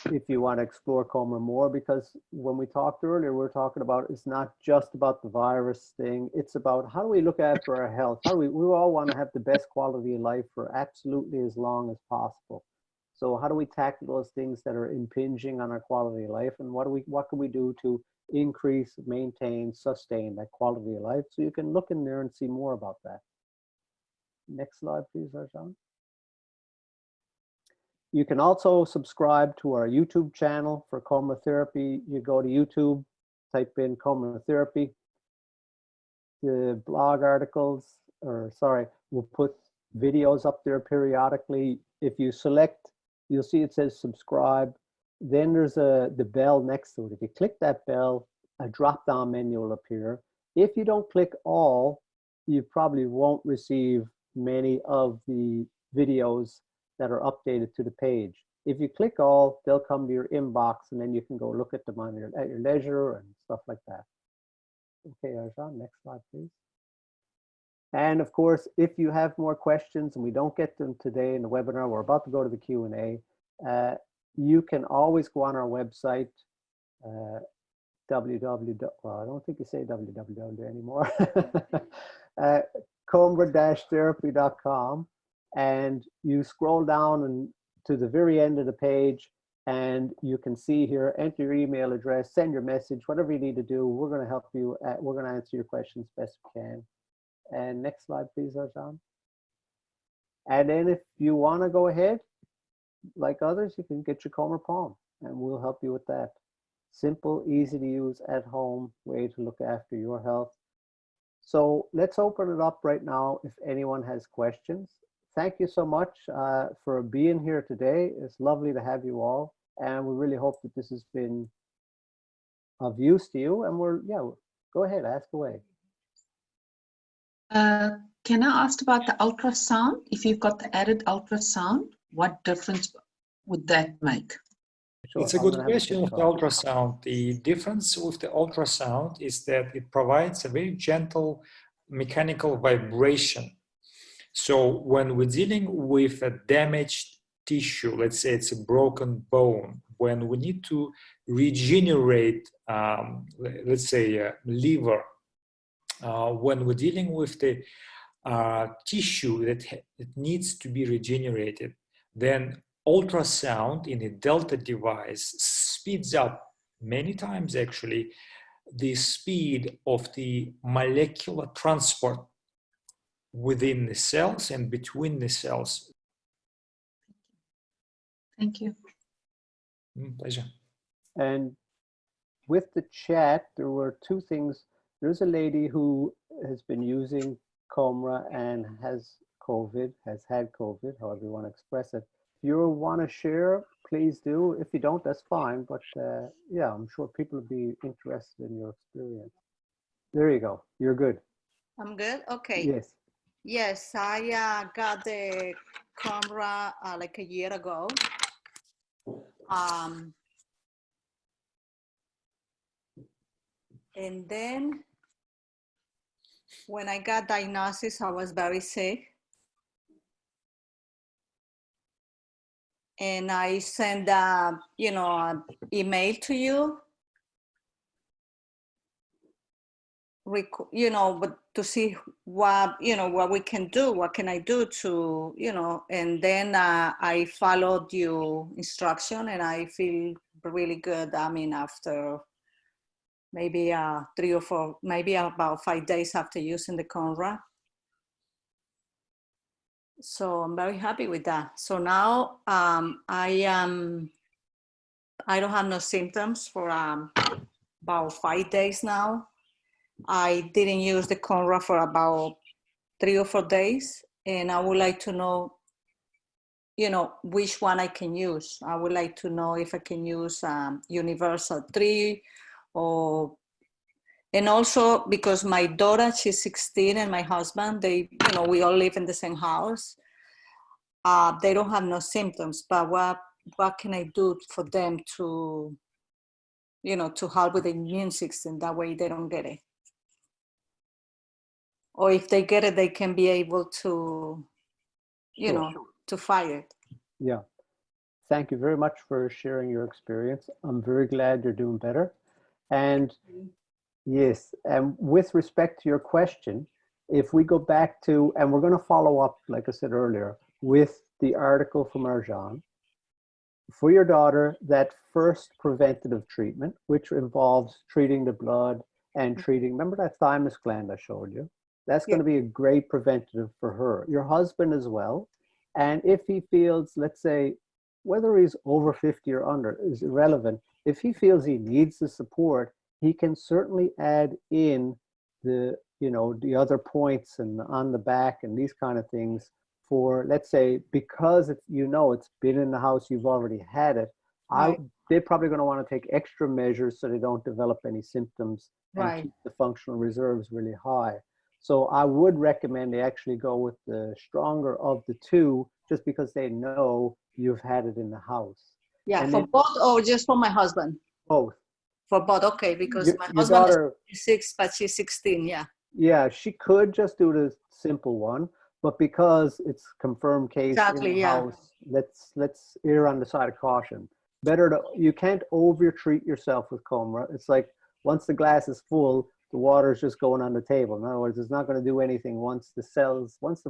If you want to explore coMra more, because when we talked earlier, we were talking about it's not just about the virus thing. It's about how do we look after our health? How do we all want to have the best quality of life for absolutely as long as possible. So how do we tackle those things that are impinging on our quality of life? And what can we do to increase, maintain, sustain that quality of life? So you can look in there and see more about that. Next slide, please, Arjan. You can also subscribe to our YouTube channel for coMra Therapy. You go to YouTube, type in coMra Therapy. The blog articles, we'll put videos up there periodically. If you select, you'll see it says subscribe. Then there's the bell next to it. If you click that bell, a drop-down menu will appear. If you don't click all, you probably won't receive many of the videos that are updated to the page. If you click all, they'll come to your inbox, and then you can go look at them at your leisure and stuff like that. Okay, Arjan, next slide, please. And of course, if you have more questions and we don't get them today in the webinar, we're about to go to the Q&A. You can always go on our website, well, I don't think you say www anymore, coMra-therapy.com. And you scroll down and to the very end of the page, and you can see here, enter your email address, send your message, whatever you need to do. We're going to help you. We're going to answer your questions best we can. And next slide, please, Arjan. And then if you want to go ahead, like others, you can get your coMra Palm, and we'll help you with that. Simple, easy to use, at home way to look after your health. So let's open it up right now if anyone has questions. Thank you so much for being here today. It's lovely to have you all. And we really hope that this has been of use to you. And go ahead, ask away. Can I ask about the ultrasound? If you've got the added ultrasound, what difference would that make? Sure. It's a good question with the ultrasound. The difference with the ultrasound is that it provides a very gentle mechanical vibration. So when we're dealing with a damaged tissue, let's say it's a broken bone, when we need to regenerate, let's say a liver, when we're dealing with the tissue that it needs to be regenerated, then ultrasound in a delta device speeds up many times actually the speed of the molecular transport within the cells and between the cells. Thank you. Pleasure. And with the chat, there were two things. There's a lady who has been using coMra and has had COVID, however you want to express it. If you want to share, please do. If you don't, that's fine. But yeah, I'm sure people will be interested in your experience. There you go. You're good. I'm good? Okay. Yes. Yes, I got the coMra like a year ago. And then when I got diagnosis, I was very sick. And I sent an email to you, but to see what we can do, what can I do to, and then I followed your instruction, and I feel really good. I mean, after maybe 3 or 4, maybe about 5 days after using the coMra. So I'm very happy with that. So now I don't have no symptoms for about 5 days now. I didn't use the coMra for about 3 or 4 days, and I would like to know, which one I can use. I would like to know if I can use Universal 3 or, and also because my daughter, she's 16, and my husband, we all live in the same house. They don't have no symptoms, but what can I do for them to, to help with the immune system? That way they don't get it. Or if they get it, they can be able to, to fight it. Yeah. Thank you very much for sharing your experience. I'm very glad you're doing better. And yes, and with respect to your question, if we go back to, and we're going to follow up, like I said earlier, with the article from Arjan, for your daughter, that first preventative treatment, which involves treating the blood and treating, remember that thymus gland I showed you? That's going to be a great preventative for her. Your husband as well. And if he feels, let's say, whether he's over 50 or under is irrelevant. If he feels he needs the support, he can certainly add in the, the other points and on the back and these kind of things for, let's say, because it's, it's been in the house, you've already had it. Right. They're probably going to want to take extra measures so they don't develop any symptoms and keep the functional reserves really high. So I would recommend they actually go with the stronger of the two, just because they know you've had it in the house. Yeah, And for both or just for my husband? Both. For both, okay, because my husband daughter, is 6, but she's 16, yeah. Yeah, she could just do the simple one, but because it's confirmed case in the house, let's err on the side of caution. You can't over-treat yourself with coMra. It's like once the glass is full, the water is just going on the table. In other words, it's not going to do anything once the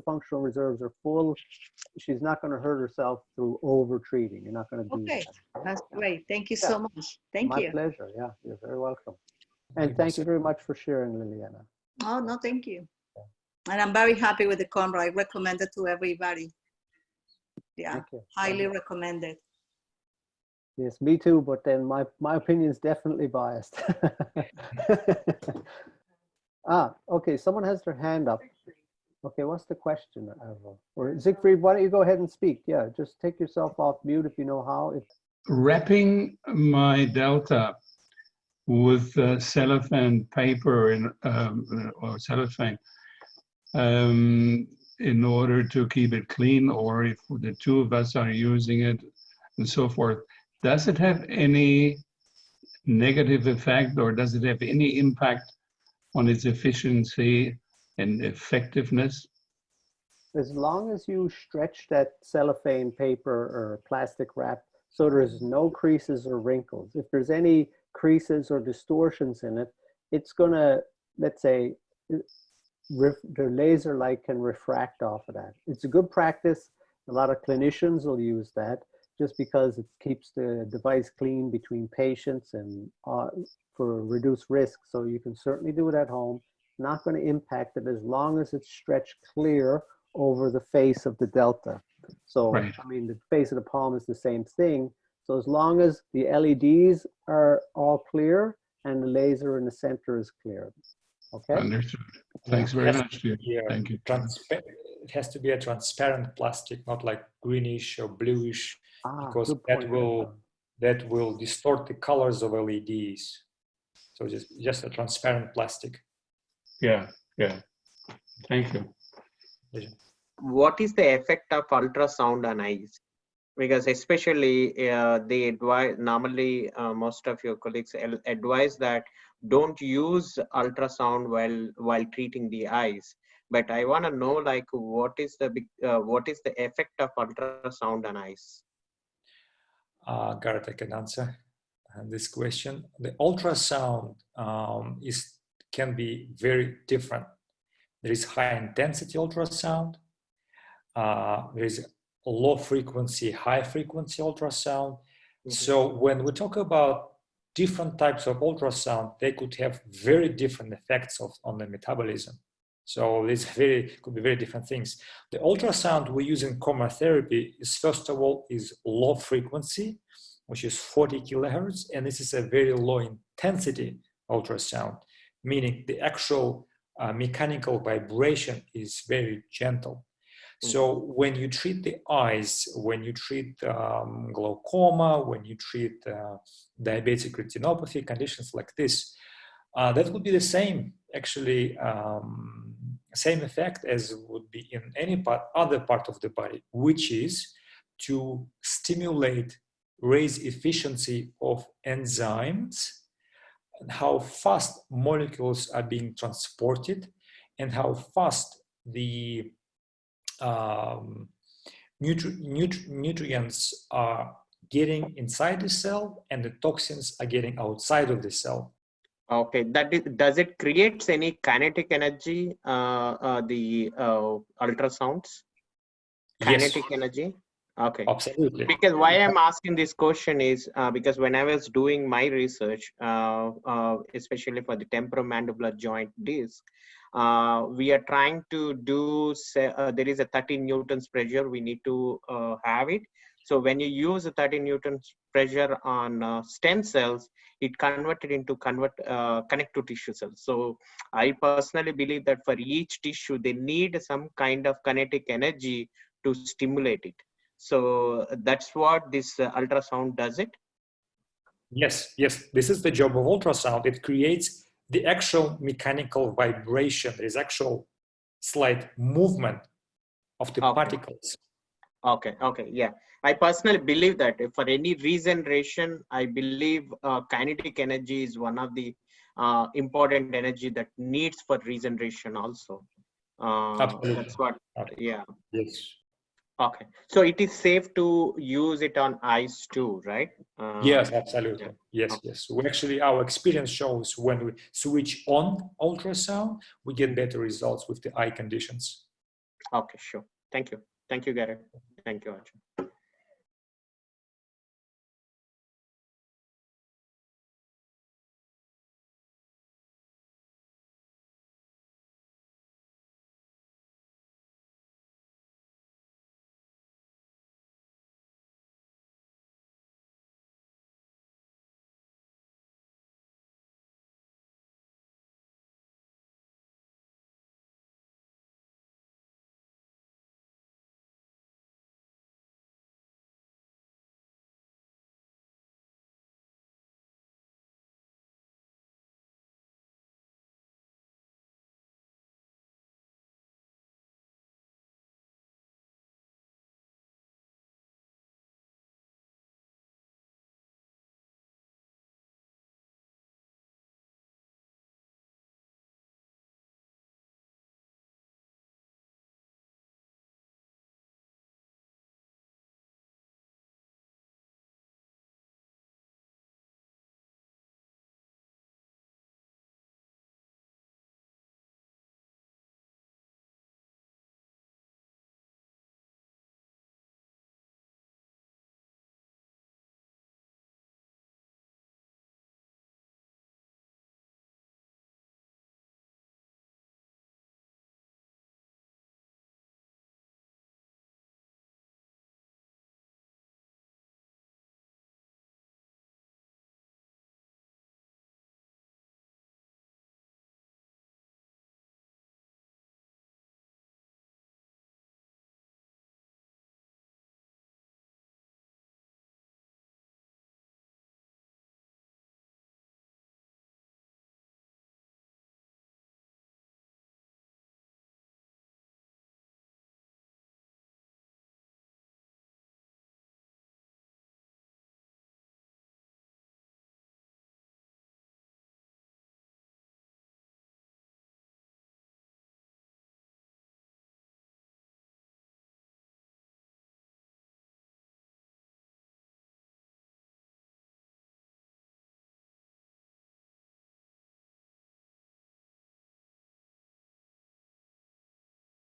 functional reserves are full. She's not going to hurt herself through over-treating. You're not going to do that. That's great. Thank you so much. Thank you. My pleasure. Yeah, you're very welcome. And thank you very much for sharing, Liliana. Oh, no, thank you. And I'm very happy with the coMra. I recommend it to everybody. Yeah, highly recommended. Yes, me too, but then my opinion is definitely biased. Okay, someone has their hand up. Okay, what's the question, Arvo? Or Siegfried, why don't you go ahead and speak? Yeah, just take yourself off mute if you know how. Wrapping my Delta with cellophane paper or cellophane in order to keep it clean, or if the two of us are using it and so forth, does it have any negative effect, or does it have any impact on its efficiency and effectiveness? As long as you stretch that cellophane paper or plastic wrap so there's no creases or wrinkles. If there's any creases or distortions in it, it's going to, let's say, the laser light can refract off of that. It's a good practice. A lot of clinicians will use that just because it keeps the device clean between patients and for reduced risk. So you can certainly do it at home. Not going to impact it as long as it's stretched clear over the face of the Delta. So, I mean, the face of the palm is the same thing. So as long as the LEDs are all clear and the laser in the center is clear. Okay? Understood. Thanks very much. Thank you. It has to be a transparent plastic, not like greenish or bluish, because that will distort the colors of LEDs. So just a transparent plastic. Yeah. Thank you. What is the effect of ultrasound on eyes? Because especially they advise, normally most of your colleagues advise that don't use ultrasound while treating the eyes, but I want to know like what is the effect of ultrasound on eyes? Garrett, I can answer this question. The ultrasound can be very different. There is high intensity ultrasound. There is low frequency, high frequency ultrasound. So when we talk about different types of ultrasound, they could have very different effects on the metabolism. So this could be very different things. The ultrasound we use in coMra therapy is, first of all, is low frequency, which is 40 kilohertz, and this is a very low intensity ultrasound, meaning the actual mechanical vibration is very gentle. So when you treat the eyes, when you treat glaucoma, when you treat diabetic retinopathy, conditions like this, that would be the same, actually, same effect as would be in any other part of the body, which is to stimulate, raise efficiency of enzymes, and how fast molecules are being transported, and how fast the nutrients are getting inside the cell and the toxins are getting outside of the cell. Okay, does it creates any kinetic energy, the ultrasounds? Kinetic energy? Okay. Absolutely. Because why I'm asking this question is because when I was doing my research, especially for the temporomandibular joint disc, we are trying to do, there is a 13 newtons pressure, we need to have it. So when you use a 13 newtons pressure on stem cells, it converted into connective tissue cells. So I personally believe that for each tissue, they need some kind of kinetic energy to stimulate it. So that's what this ultrasound does it? Yes, this is the job of ultrasound. It creates the actual mechanical vibration. There is actual slight movement of the particles. Okay, yeah. I personally believe that for any regeneration, I believe kinetic energy is one of the important energy that needs for regeneration also. Absolutely. That's what, yeah. Yes. Okay, so it is safe to use it on eyes too, right? Yes, absolutely. Yeah. Yes, yes. We actually, our experience shows when we switch on ultrasound, we get better results with the eye conditions. Okay, sure. Thank you. Thank you, Garrett. Thank you, Arjun.